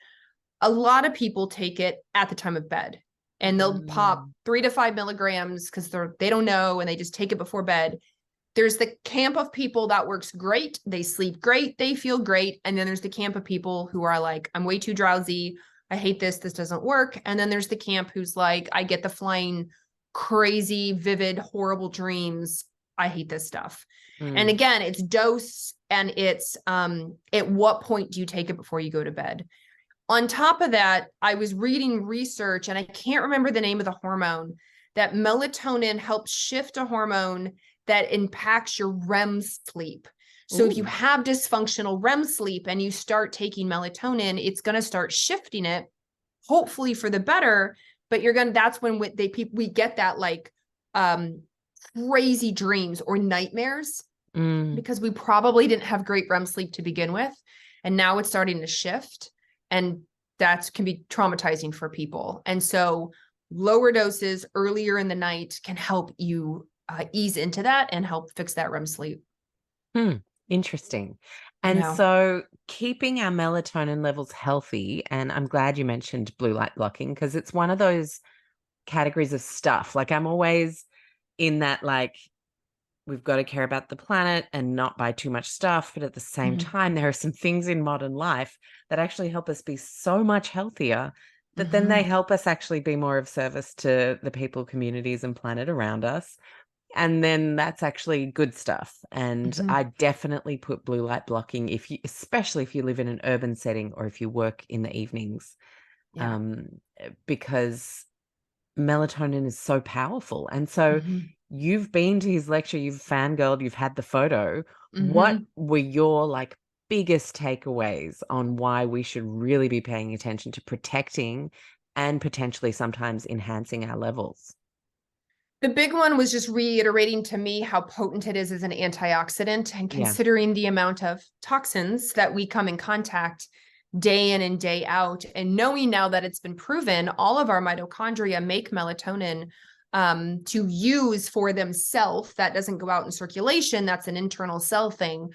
a lot of people take it at the time of bed, and they'll pop 3 to 5 milligrams because they don't know, and they just take it before bed. There's the camp of people that works great. They sleep great. They feel great. And then there's the camp of people who are like, I'm way too drowsy. I hate this. This doesn't work. And then there's the camp who's like, I get the flying, crazy, vivid, horrible dreams. I hate this stuff. And again, it's dose, and it's at what point do you take it before you go to bed? On top of that, I was reading research, and I can't remember the name of the hormone, that melatonin helps shift a hormone that impacts your REM sleep. So if you have dysfunctional REM sleep and you start taking melatonin, it's going to start shifting it, hopefully for the better. But that's when we get that like crazy dreams or nightmares, because we probably didn't have great REM sleep to begin with. And now it's starting to shift, and that can be traumatizing for people. And so lower doses earlier in the night can help you ease into that and help fix that REM sleep. Interesting. And so keeping our melatonin levels healthy, and I'm glad you mentioned blue light blocking, because it's one of those categories of stuff. Like, I'm always in that, like, we've got to care about the planet and not buy too much stuff. But at the same time, there are some things in modern life that actually help us be so much healthier that then they help us actually be more of service to the people, communities, and planet around us. And then that's actually good stuff. And I definitely put blue light blocking especially if you live in an urban setting or if you work in the evenings, because melatonin is so powerful. And so you've been to his lecture, you've fangirled, you've had the photo. What were your like biggest takeaways on why we should really be paying attention to protecting and potentially sometimes enhancing our levels? The big one was just reiterating to me how potent it is as an antioxidant, and considering the amount of toxins that we come in contact day in and day out, and knowing now that it's been proven all of our mitochondria make melatonin to use for themselves. That doesn't go out in circulation. That's an internal cell thing.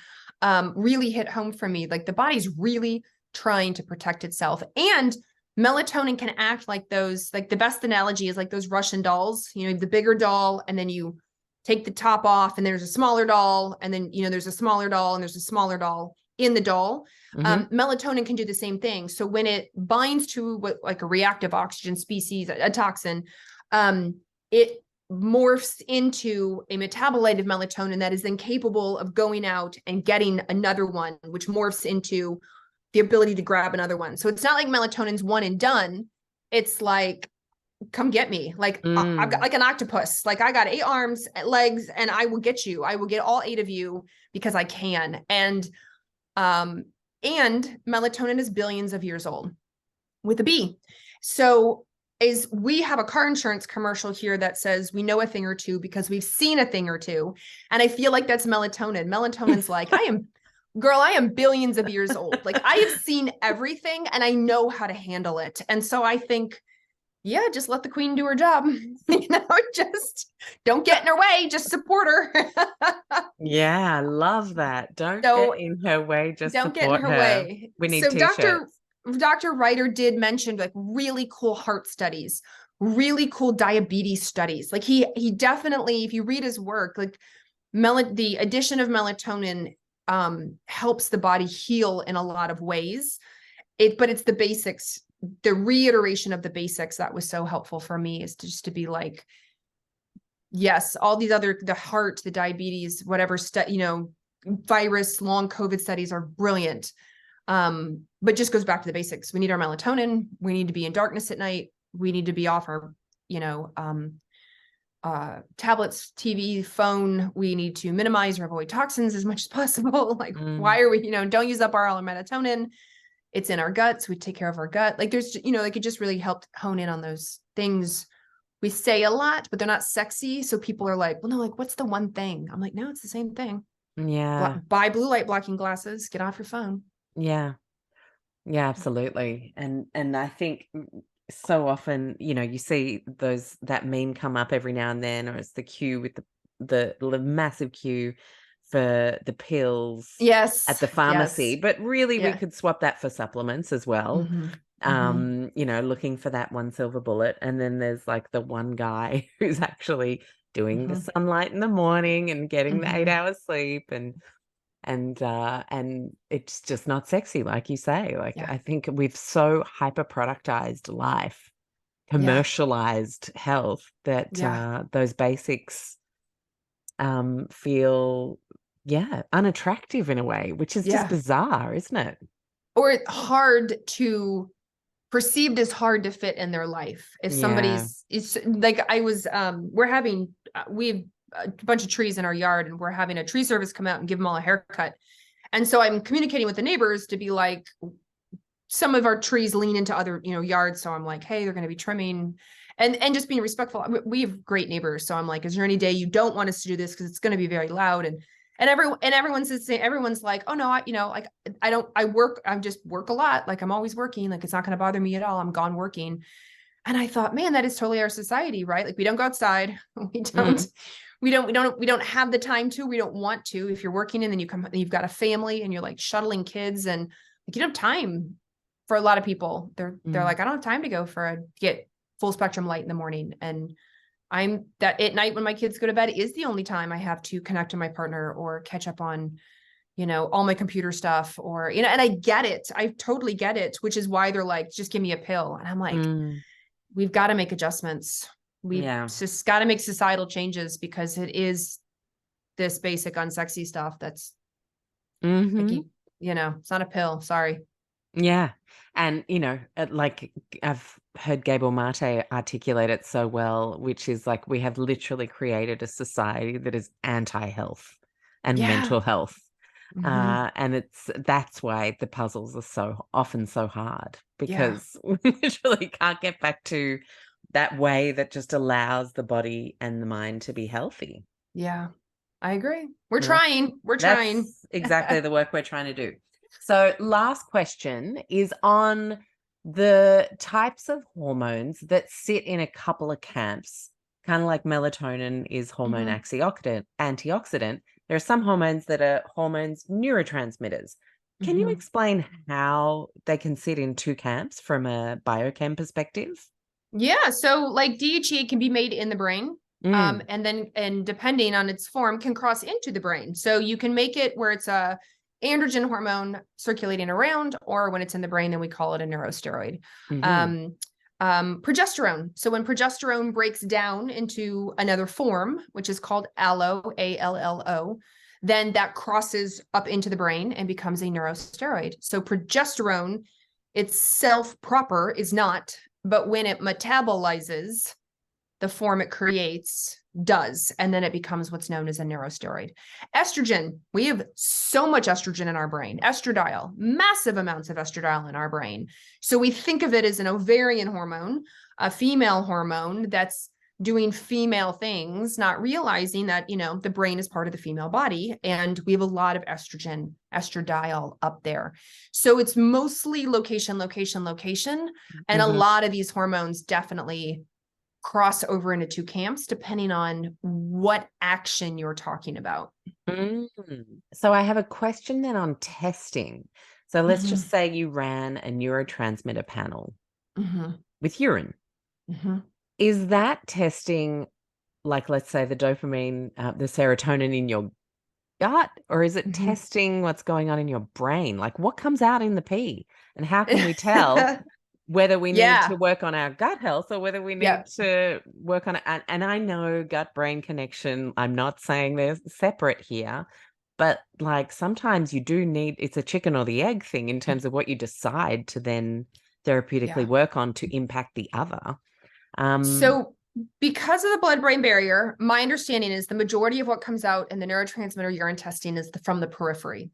Really hit home for me. Like the body's really trying to protect itself. And melatonin can act like those, like the best analogy is like those Russian dolls, you know, the bigger doll, and then you take the top off and there's a smaller doll. And then, you know, there's a smaller doll and there's a smaller doll in the doll. Melatonin can do the same thing. So when it binds to what, like a reactive oxygen species, a toxin, it morphs into a metabolite of melatonin that is then capable of going out and getting another one, which morphs into the ability to grab another one. So it's not like melatonin's one and done. It's like, come get me. Like I've got like an octopus. Like I got 8 arms, legs, and I will get you. I will get all 8 of you because I can. And melatonin is billions of years old with a B. So is we have a car insurance commercial here that says we know a thing or two because we've seen a thing or two. And I feel like that's melatonin. Melatonin's like, I am billions of years old. Like I have seen everything and I know how to handle it. And so I think, yeah, just let the queen do her job. You know, just don't get in her way, just support her. Yeah, I love that. Don't get in her way, just don't get in her way. We need so t-shirts. Dr. Ryder did mention like really cool heart studies, really cool diabetes studies. Like he definitely, if you read his work, like the addition of melatonin helps the body heal in a lot of ways. But it's the basics, the reiteration of the basics that was so helpful for me, is just to be like, yes, all these other, the heart, the diabetes, whatever, virus, long COVID studies are brilliant. But just goes back to the basics. We need our melatonin. We need to be in darkness at night. We need to be off our, tablets, TV, phone. We need to minimize or avoid toxins as much as possible. Like, why are we, don't use up all our melatonin. It's in our guts. We take care of our gut. Like there's, like it just really helped hone in on those things. We say a lot, but they're not sexy. So people are like, well, no, like what's the one thing? I'm like, no, it's the same thing. Yeah. Buy blue light blocking glasses, get off your phone. Yeah. Yeah, absolutely. And I think so often, you see that meme come up every now and then, or it's the queue with the massive queue for the pills at the pharmacy. But really we could swap that for supplements as well. Looking for that one silver bullet. And then there's like the one guy who's actually doing the sunlight in the morning and getting the 8 hours sleep, and it's just not sexy, like you say. Like I think we've so hyper productized life, commercialized health, that those basics feel unattractive in a way, which is just bizarre, isn't it? Or perceived as hard to fit in their life. If somebody's, it's like we have a bunch of trees in our yard, and we're having a tree service come out and give them all a haircut. And so I'm communicating with the neighbors to be like, some of our trees lean into other, yards. So I'm like, hey, they're going to be trimming, and just being respectful. We have great neighbors. So I'm like, is there any day you don't want us to do this? Cause it's going to be very loud. And everyone's like, oh no, I just work a lot. Like I'm always working. Like it's not going to bother me at all. I'm gone working. And I thought, man, that is totally our society, right? Like we don't go outside. We don't have the time to, we don't want to. If you're working and then you've got a family and you're like shuttling kids, and like, you don't have time. For a lot of people, they're like, I don't have time to go get full spectrum light in the morning. And that at night when my kids go to bed is the only time I have to connect to my partner or catch up on, all my computer stuff or, and I get it. I totally get it, which is why they're like, just give me a pill. And I'm like, we've got to make adjustments. We've just got to make societal changes because it is this basic unsexy stuff that's like, it's not a pill. Sorry. Yeah. And, like I've heard Gabor Mate articulate it so well, which is like we have literally created a society that is anti-health and mental health. And that's why the puzzles are so often so hard because we literally can't get back to that way that just allows the body and the mind to be healthy. Yeah, I agree. We're trying. That's exactly the work we're trying to do. So last question is on the types of hormones that sit in a couple of camps, kind of like melatonin is hormone antioxidant. There are some hormones that are hormones neurotransmitters. Can you explain how they can sit in two camps from a biochem perspective? Yeah. So like DHEA can be made in the brain. And depending on its form can cross into the brain. So you can make it where it's a androgen hormone circulating around, or when it's in the brain, then we call it a neurosteroid. Progesterone. So when progesterone breaks down into another form, which is called allo, ALLO, then that crosses up into the brain and becomes a neurosteroid. So progesterone itself proper is not, but when it metabolizes, the form it creates does, and then it becomes what's known as a neurosteroid. Estrogen, we have so much estrogen in our brain. Estradiol, massive amounts of estradiol in our brain. So we think of it as an ovarian hormone, a female hormone that's doing female things, not realizing that, the brain is part of the female body, and we have a lot of estrogen, estradiol up there. So it's mostly location, and a lot of these hormones definitely cross over into two camps, depending on what action you're talking about. So I have a question then on testing. So let's just say you ran a neurotransmitter panel with urine. Is that testing, like, let's say the dopamine, the serotonin in your gut, or is it testing what's going on in your brain? Like what comes out in the pee, and how can we tell whether we need to work on our gut health or whether we need to work on it? And I know gut-brain connection, I'm not saying they're separate here, but like sometimes you do need, it's a chicken or the egg thing in terms of what you decide to then therapeutically work on to impact the other. So because of the blood-brain barrier, my understanding is the majority of what comes out in the neurotransmitter urine testing is from the periphery.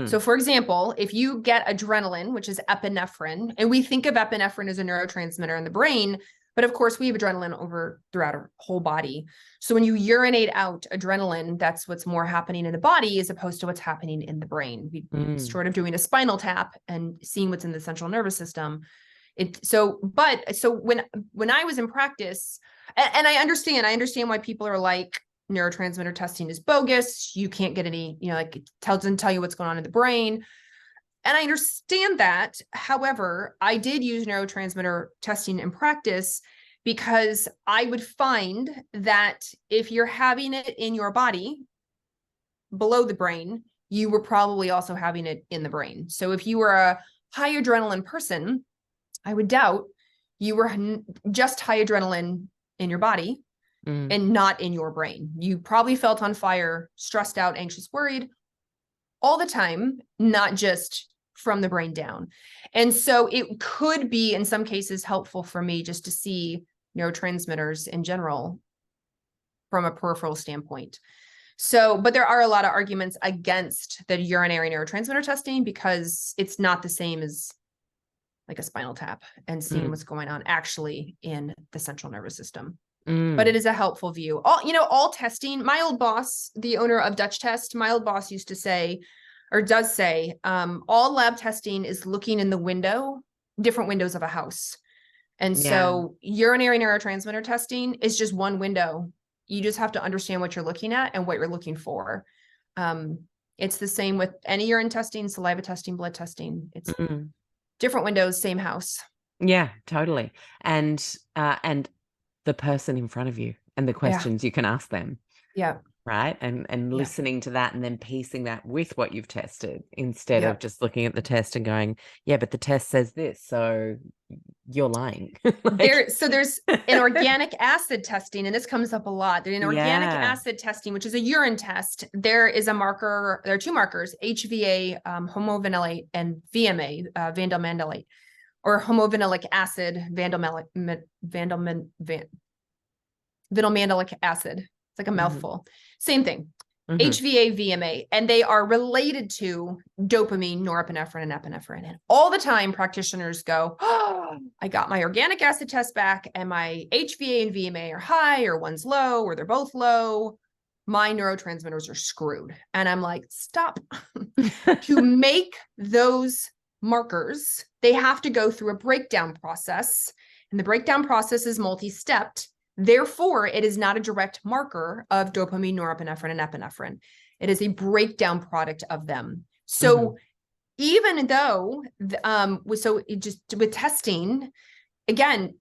So for example, if you get adrenaline, which is epinephrine, and we think of epinephrine as a neurotransmitter in the brain, but of course we have adrenaline throughout our whole body. So when you urinate out adrenaline, that's what's more happening in the body as opposed to what's happening in the brain. We sort of doing a spinal tap and seeing what's in the central nervous system. So when I was in practice, and I understand why people are like, neurotransmitter testing is bogus. You can't get any, like it doesn't tell you what's going on in the brain. And I understand that. However, I did use neurotransmitter testing in practice because I would find that if you're having it in your body below the brain, you were probably also having it in the brain. So if you were a high adrenaline person, I would doubt you were just high adrenaline in your body and not in your brain. You probably felt on fire, stressed out, anxious, worried all the time, not just from the brain down. And so it could be in some cases helpful for me just to see neurotransmitters in general from a peripheral standpoint. So, but there are a lot of arguments against the urinary neurotransmitter testing because it's not the same as like a spinal tap and seeing what's going on actually in the central nervous system. But it is a helpful view. All testing, my old boss, the owner of Dutch Test, my old boss used to say, or does say, all lab testing is looking in the different windows of a house. And so urinary neurotransmitter testing is just one window. You just have to understand what you're looking at and what you're looking for. It's the same with any urine testing, saliva testing, blood testing. It's different windows, same house. Yeah, totally. And the person in front of you and the questions you can ask them. Yeah. Right. And listening to that and then piecing that with what you've tested instead of just looking at the test and going, yeah, but the test says this, so you're lying. There's an organic acid testing, and this comes up a lot. In organic acid testing, which is a urine test, there is a marker. There are two markers: HVA, homovinylate, and VMA, vanillamandylate, or homovinylic acid, vanillamandelic acid. It's like a mouthful. Same thing. HVA, VMA, and they are related to dopamine, norepinephrine, and epinephrine. And all the time, practitioners go, "Oh, I got my organic acid test back, and my HVA and VMA are high, or one's low, or they're both low. My neurotransmitters are screwed." And I'm like, stop. To make those markers, they have to go through a breakdown process, and the breakdown process is multi-stepped. Therefore, it is not a direct marker of dopamine, norepinephrine, and epinephrine. It is a breakdown product of them. So even though, just with testing, again,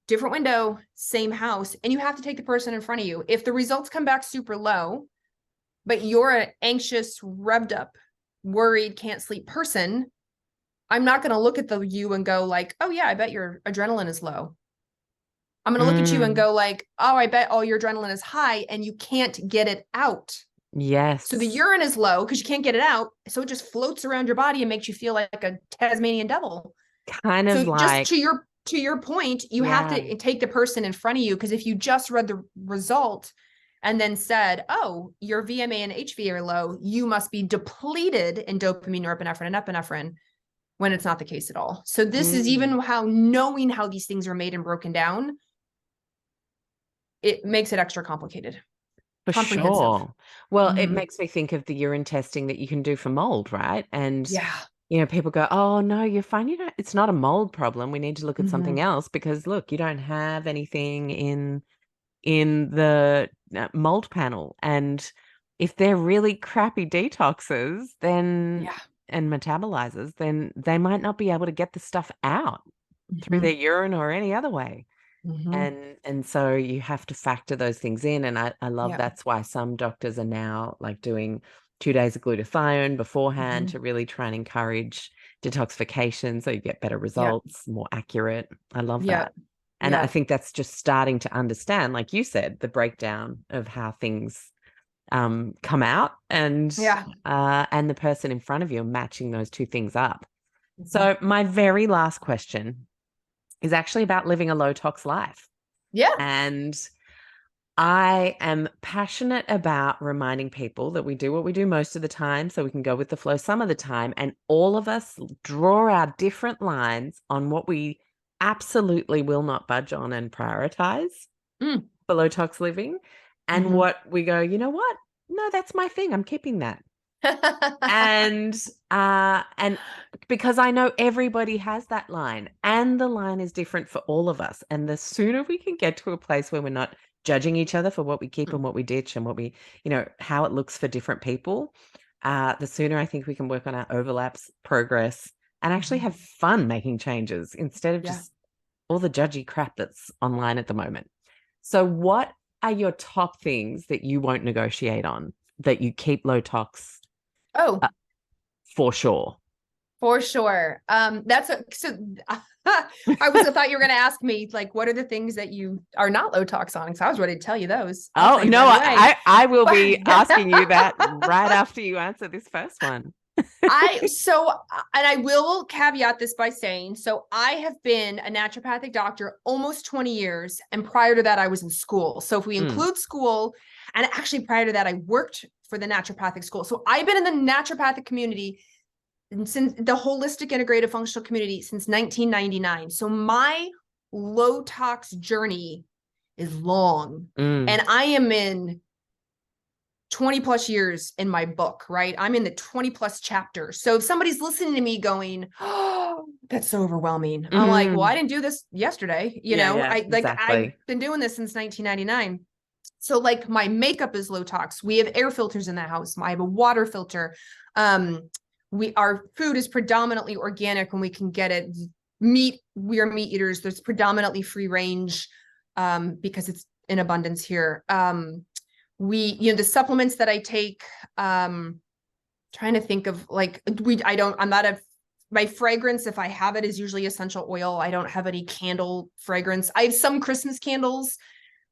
different window, same house, and you have to take the person in front of you. If the results come back super low, but you're an anxious, revved up, worried, can't sleep person, I'm not going to look at you and go like, oh yeah, I bet your adrenaline is low. I'm going to look at you and go like, oh, I bet all your adrenaline is high and you can't get it out. Yes. So the urine is low because you can't get it out. So it just floats around your body and makes you feel like a Tasmanian devil. Kind of like. Just to your point, you have to take the person in front of you, because if you just read the result and then said, oh, your VMA and HVA are low, you must be depleted in dopamine, norepinephrine, and epinephrine, when it's not the case at all. So this is even how knowing how these things are made and broken down, it makes it extra complicated. For sure. Well, it makes me think of the urine testing that you can do for mold, right? And, people go, oh, no, you're fine. It's not a mold problem. We need to look at something else because, look, you don't have anything in the mold panel. And if they're really crappy detoxes, then and metabolizers, then they might not be able to get the stuff out through their urine or any other way. And so you have to factor those things in. And I love that's why some doctors are now like doing 2 days of glutathione beforehand to really try and encourage detoxification so you get better results, more accurate. I love that. And I think that's just starting to understand, like you said, the breakdown of how things come out and the person in front of you matching those two things up. So my very last question is actually about living a low tox life. Yeah. And I am passionate about reminding people that we do what we do most of the time so we can go with the flow some of the time. And all of us draw our different lines on what we absolutely will not budge on and prioritize for low tox living. And what we go, you know what? No, that's my thing. I'm keeping that. and because I know everybody has that line, and the line is different for all of us. And the sooner we can get to a place where we're not judging each other for what we keep and what we ditch and what we, how it looks for different people, the sooner I think we can work on our overlaps, progress, and actually have fun making changes instead of just all the judgy crap that's online at the moment. So what are your top things that you won't negotiate on that you keep low tox? For sure. For sure. I thought you were going to ask me, like, what are the things that you are not low tox on? Because I was ready to tell you those. I will be asking you that right after you answer this first one. I will caveat this by saying, so I have been a naturopathic doctor almost 20 years. And prior to that, I was in school. So if we include school, and actually prior to that, I worked for the naturopathic school. So I've been in the naturopathic community since the holistic integrative functional community since 1999. So my low tox journey is long, and I am in 20 plus years in my book, right? I'm in the 20 plus chapters. So if somebody's listening to me going, oh, that's so overwhelming. I'm like, well, I didn't do this yesterday. I've been doing this since 1999. So like my makeup is low tox. We have air filters in the house. I have a water filter. Our food is predominantly organic when we can get it. Meat, we are meat eaters. There's predominantly free range because in abundance here. The supplements that I take, trying to think of like, my fragrance, if I have it, is usually essential oil. I don't have any candle fragrance. I have some Christmas candles,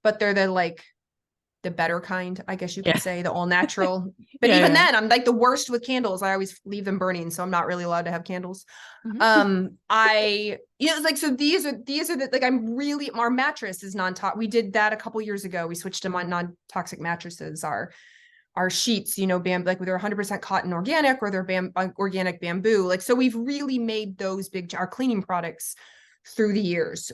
but they're the better kind, I guess you could say, the all natural. But even then, I'm like the worst with candles. I always leave them burning, so I'm not really allowed to have candles. It's like, so these are the, like, our mattress is non-toxic. We did that a couple years ago. We switched to non-toxic mattresses. Our sheets, like they're 100% cotton organic, or they're organic bamboo. Like, so we've really made those our cleaning products through the years.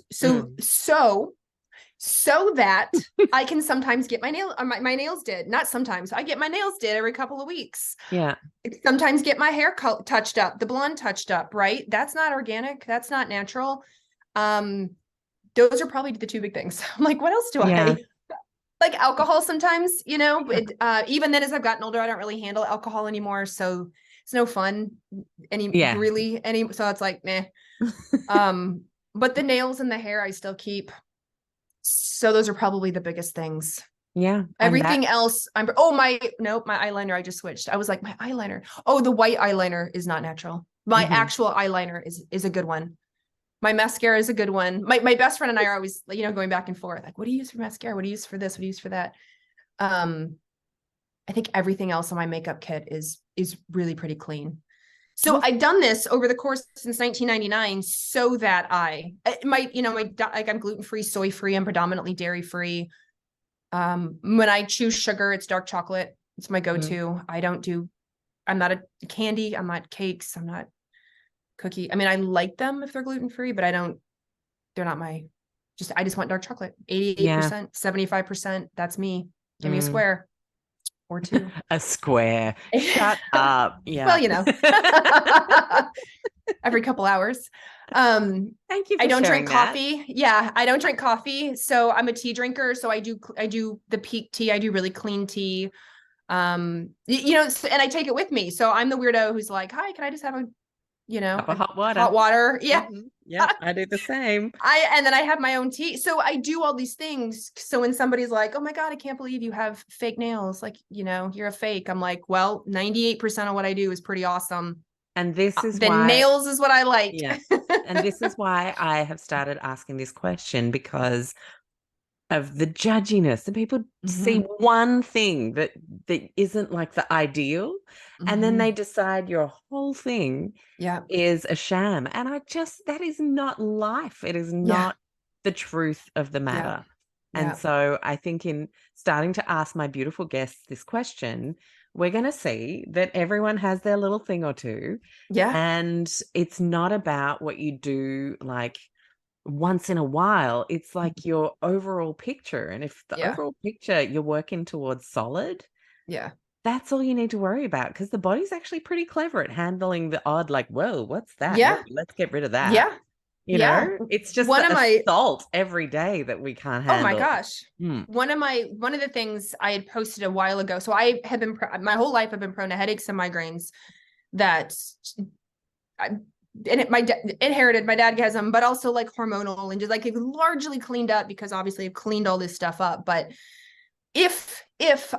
So that I can sometimes get my nails did. Not sometimes. I get my nails did every couple of weeks. Yeah. Sometimes get my hair touched up, the blonde touched up, right? That's not organic. That's not natural. Those are probably the two big things. I'm like, what else do I like? Alcohol sometimes, even then, as I've gotten older, I don't really handle alcohol anymore. So it's no fun so it's like, meh. But the nails and the hair I still keep. So those are probably the biggest things. Yeah. Everything else, my eyeliner, I just switched. I was like, my eyeliner. Oh, the white eyeliner is not natural. My actual eyeliner is a good one. My mascara is a good one. My best friend and I are always, going back and forth. Like, what do you use for mascara? What do you use for this? What do you use for that? I think everything else on my makeup kit is really pretty clean. So I've done this over the course since 1999 so that I'm gluten-free, soy-free, I'm predominantly dairy-free. When I choose sugar, it's dark chocolate. It's my go-to. I'm not a candy. I'm not cakes. I'm not cookie. I mean, I like them if they're gluten-free, but they're not I just want dark chocolate. 88%, 75%. That's me. Give me a square. Or two. A square. Shut up. Yeah. Well, every couple hours. Thank you for I don't sharing drink coffee. Yeah, I don't drink coffee. So I'm a tea drinker. So I do the peak tea. I do really clean tea. And I take it with me. So I'm the weirdo who's like, hi, can I just have a cup of hot water? Hot water. Yeah. Yeah, I do the same. And then I have my own tea. So I do all these things. So when somebody's like, oh my God, I can't believe you have fake nails. Like, you're a fake. I'm like, well, 98% of what I do is pretty awesome. And this is why nails is what I like. Yeah. And this is why I have started asking this question, because of the judginess, and people see one thing that isn't like the ideal, and then they decide your whole thing is a sham. And that is not life. It is not the truth of the matter. And so I think in starting to ask my beautiful guests this question, we're going to see that everyone has their little thing or two. Yeah. And it's not about what you do like once in a while. It's like your overall picture. And if the overall picture you're working towards solid, that's all you need to worry about, because the body's actually pretty clever at handling the odd, like, whoa, what's that? Yeah. Let's get rid of that. Yeah. It's just the assault every day that we can't handle. Oh my gosh. One of the things I had posted a while ago. So I have been, my whole life I've been prone to headaches and migraines inherited. My dad has them, but also like hormonal and just like largely cleaned up, because obviously I've cleaned all this stuff up. But if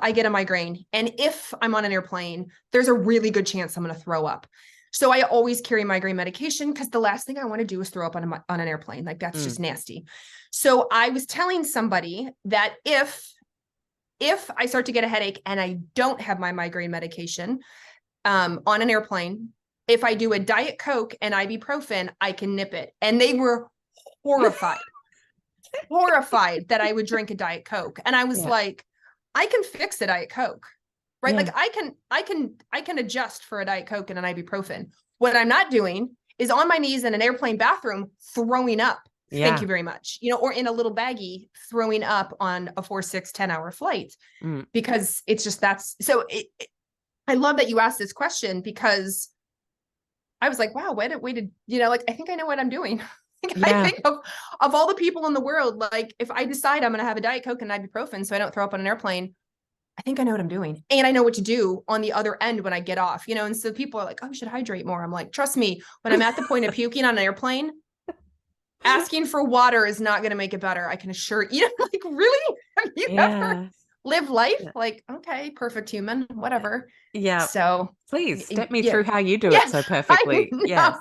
I get a migraine and if I'm on an airplane, there's a really good chance I'm going to throw up. So I always carry migraine medication, because the last thing I want to do is throw up on an airplane. Like, that's just nasty. So I was telling somebody that if I start to get a headache and I don't have my migraine medication on an airplane, if I do a Diet Coke and ibuprofen, I can nip it. And they were horrified that I would drink a Diet Coke. And I was like, I can fix a Diet Coke, right? Like I can adjust for a Diet Coke and an ibuprofen. What I'm not doing is on my knees in an airplane bathroom throwing up. Thank you very much. Or in a little baggie throwing up on a 4, 6, 10-hour flight, because it's just, I love that you asked this question, because I was like, wow, way to, like, I think I know what I'm doing. I think of all the people in the world, like, if I decide I'm going to have a Diet Coke and ibuprofen so I don't throw up on an airplane, I think I know what I'm doing. And I know what to do on the other end when I get off, and so people are like, oh, you should hydrate more. I'm like, trust me, when I'm at the point of puking on an airplane, asking for water is not going to make it better. I can assure you. Like, really? you ever live life like, okay, perfect human, whatever. Yeah. So please step me through how you do it so perfectly. Yes.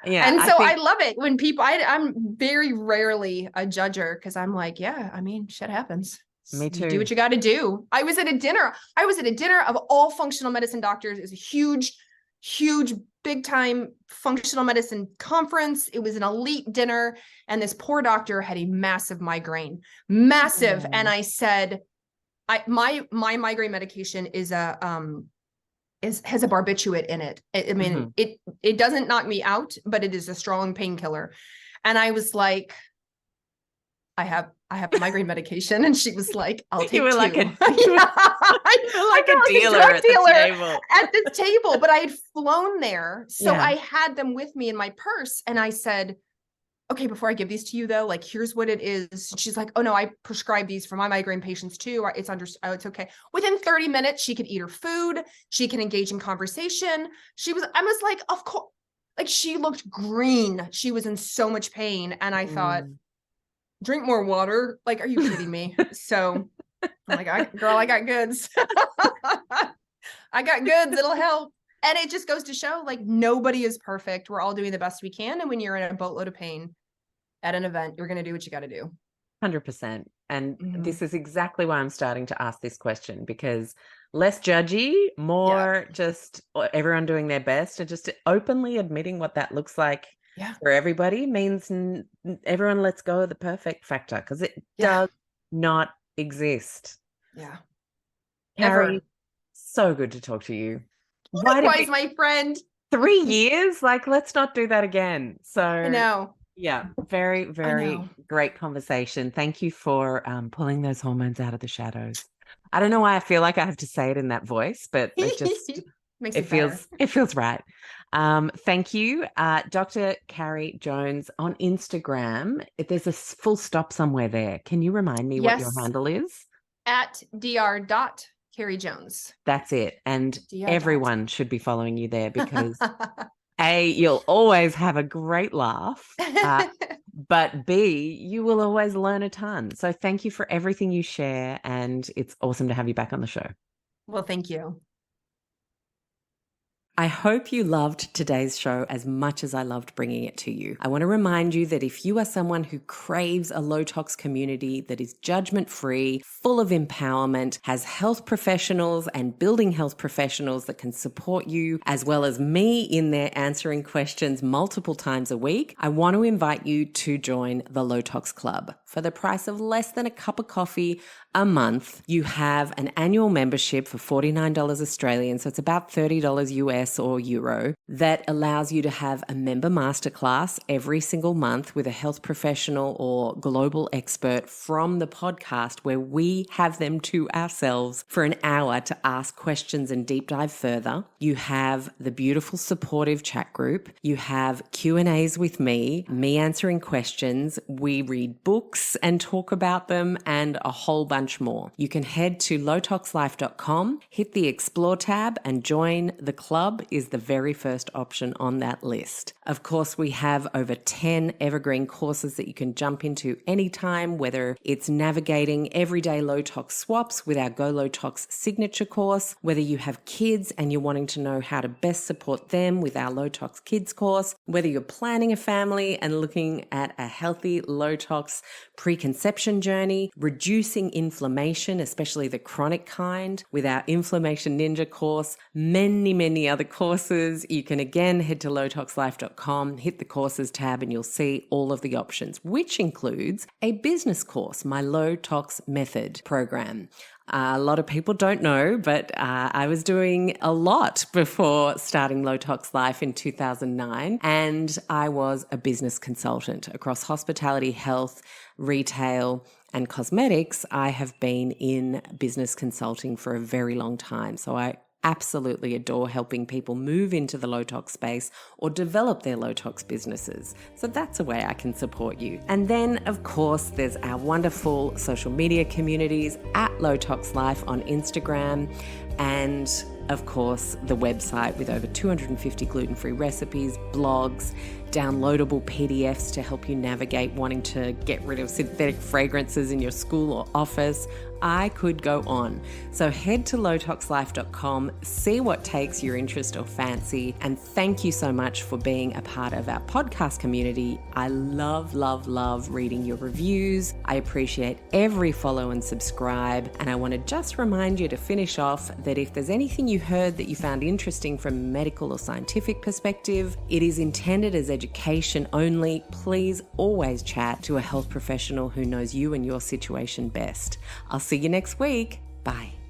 Yeah. And so I love it when people, I'm very rarely a judger because I'm like, yeah, I mean, shit happens. Me too. You do what you got to do. I was at a dinner of all functional medicine doctors. It was a huge, big time functional medicine conference. It was an elite dinner. And this poor doctor had a massive migraine, massive. And I said, my migraine medication is has a barbiturate in it. I mean, it doesn't knock me out, but it is a strong painkiller. And I was like, I have a migraine medication. And she was like, I'll take two. Like a dealer at this table, but I had flown there. So I had them with me in my purse. And I said, okay, before I give these to you though, like, here's what it is. She's like, oh no, I prescribe these for my migraine patients too. It's okay. Within 30 minutes, she could eat her food. She can engage in conversation. I was like, of course, like she looked green. She was in so much pain. And I thought, drink more water. Like, are you kidding me? So I'm like, I got goods. I got goods. It'll help. And it just goes to show, like, nobody is perfect. We're all doing the best we can. And when you're in a boatload of pain at an event, you're going to do what you got to do. 100%. And this is exactly why I'm starting to ask this question, because less judgy, more just everyone doing their best and just openly admitting what that looks like for everybody means everyone lets go of the perfect factor, because it does not exist. Yeah. Carrie, so good to talk to you. Likewise, my friend. 3 years? Like, let's not do that again. So I know. Yeah, very, very great conversation. Thank you for pulling those hormones out of the shadows. I don't know why I feel like I have to say it in that voice, but it just it feels right. Thank you, Dr. Carrie Jones on Instagram. There's a full stop somewhere there. Can you remind me what your handle is? At Dr. Jones. That's it. And everyone should be following you there, because A, you'll always have a great laugh, but B, you will always learn a ton. So thank you for everything you share, and it's awesome to have you back on the show. Well, thank you. I hope you loved today's show as much as I loved bringing it to you. I want to remind you that if you are someone who craves a low tox community that is judgment-free, full of empowerment, has health professionals and building health professionals that can support you, as well as me in there answering questions multiple times a week, I want to invite you to join the Low Tox Club. For the price of less than a cup of coffee a month, you have an annual membership for $49 Australian, so it's about $30 US or Euro, that allows you to have a member masterclass every single month with a health professional or global expert from the podcast, where we have them to ourselves for an hour to ask questions and deep dive further. You have the beautiful supportive chat group. You have Q&As with me answering questions. We read books and talk about them, and a whole bunch more. You can head to lowtoxlife.com, hit the Explore tab, and join the club is the very first option on that list. Of course, we have over 10 evergreen courses that you can jump into anytime, whether it's navigating everyday low tox swaps with our Go Low Tox signature course, whether you have kids and you're wanting to know how to best support them with our Low Tox Kids course, whether you're planning a family and looking at a healthy low tox preconception journey, reducing inflammation, especially the chronic kind, with our Inflammation Ninja course, many other courses. You can again head to lowtoxlife.com, hit the courses tab, and you'll see all of the options, which includes a business course, my Low Tox Method program. A lot of people don't know, but I was doing a lot before starting Low Tox Life in 2009, and I was a business consultant across hospitality, health, retail, and cosmetics. I have been in business consulting for a very long time, so I absolutely adore helping people move into the low tox space or develop their low tox businesses. So that's a way I can support you. And then, of course, there's our wonderful social media communities at Low Tox Life on Instagram, and of course, the website with over 250 gluten-free recipes, blogs, downloadable PDFs to help you navigate wanting to get rid of synthetic fragrances in your school or office. I could go on. So head to lowtoxlife.com, see what takes your interest or fancy, and thank you so much for being a part of our podcast community. I love, love, love reading your reviews. I appreciate every follow and subscribe. And I want to just remind you to finish off that if there's anything you heard that you found interesting from a medical or scientific perspective, it is intended as education only. Please always chat to a health professional who knows you and your situation best. I'll see you next week. Bye.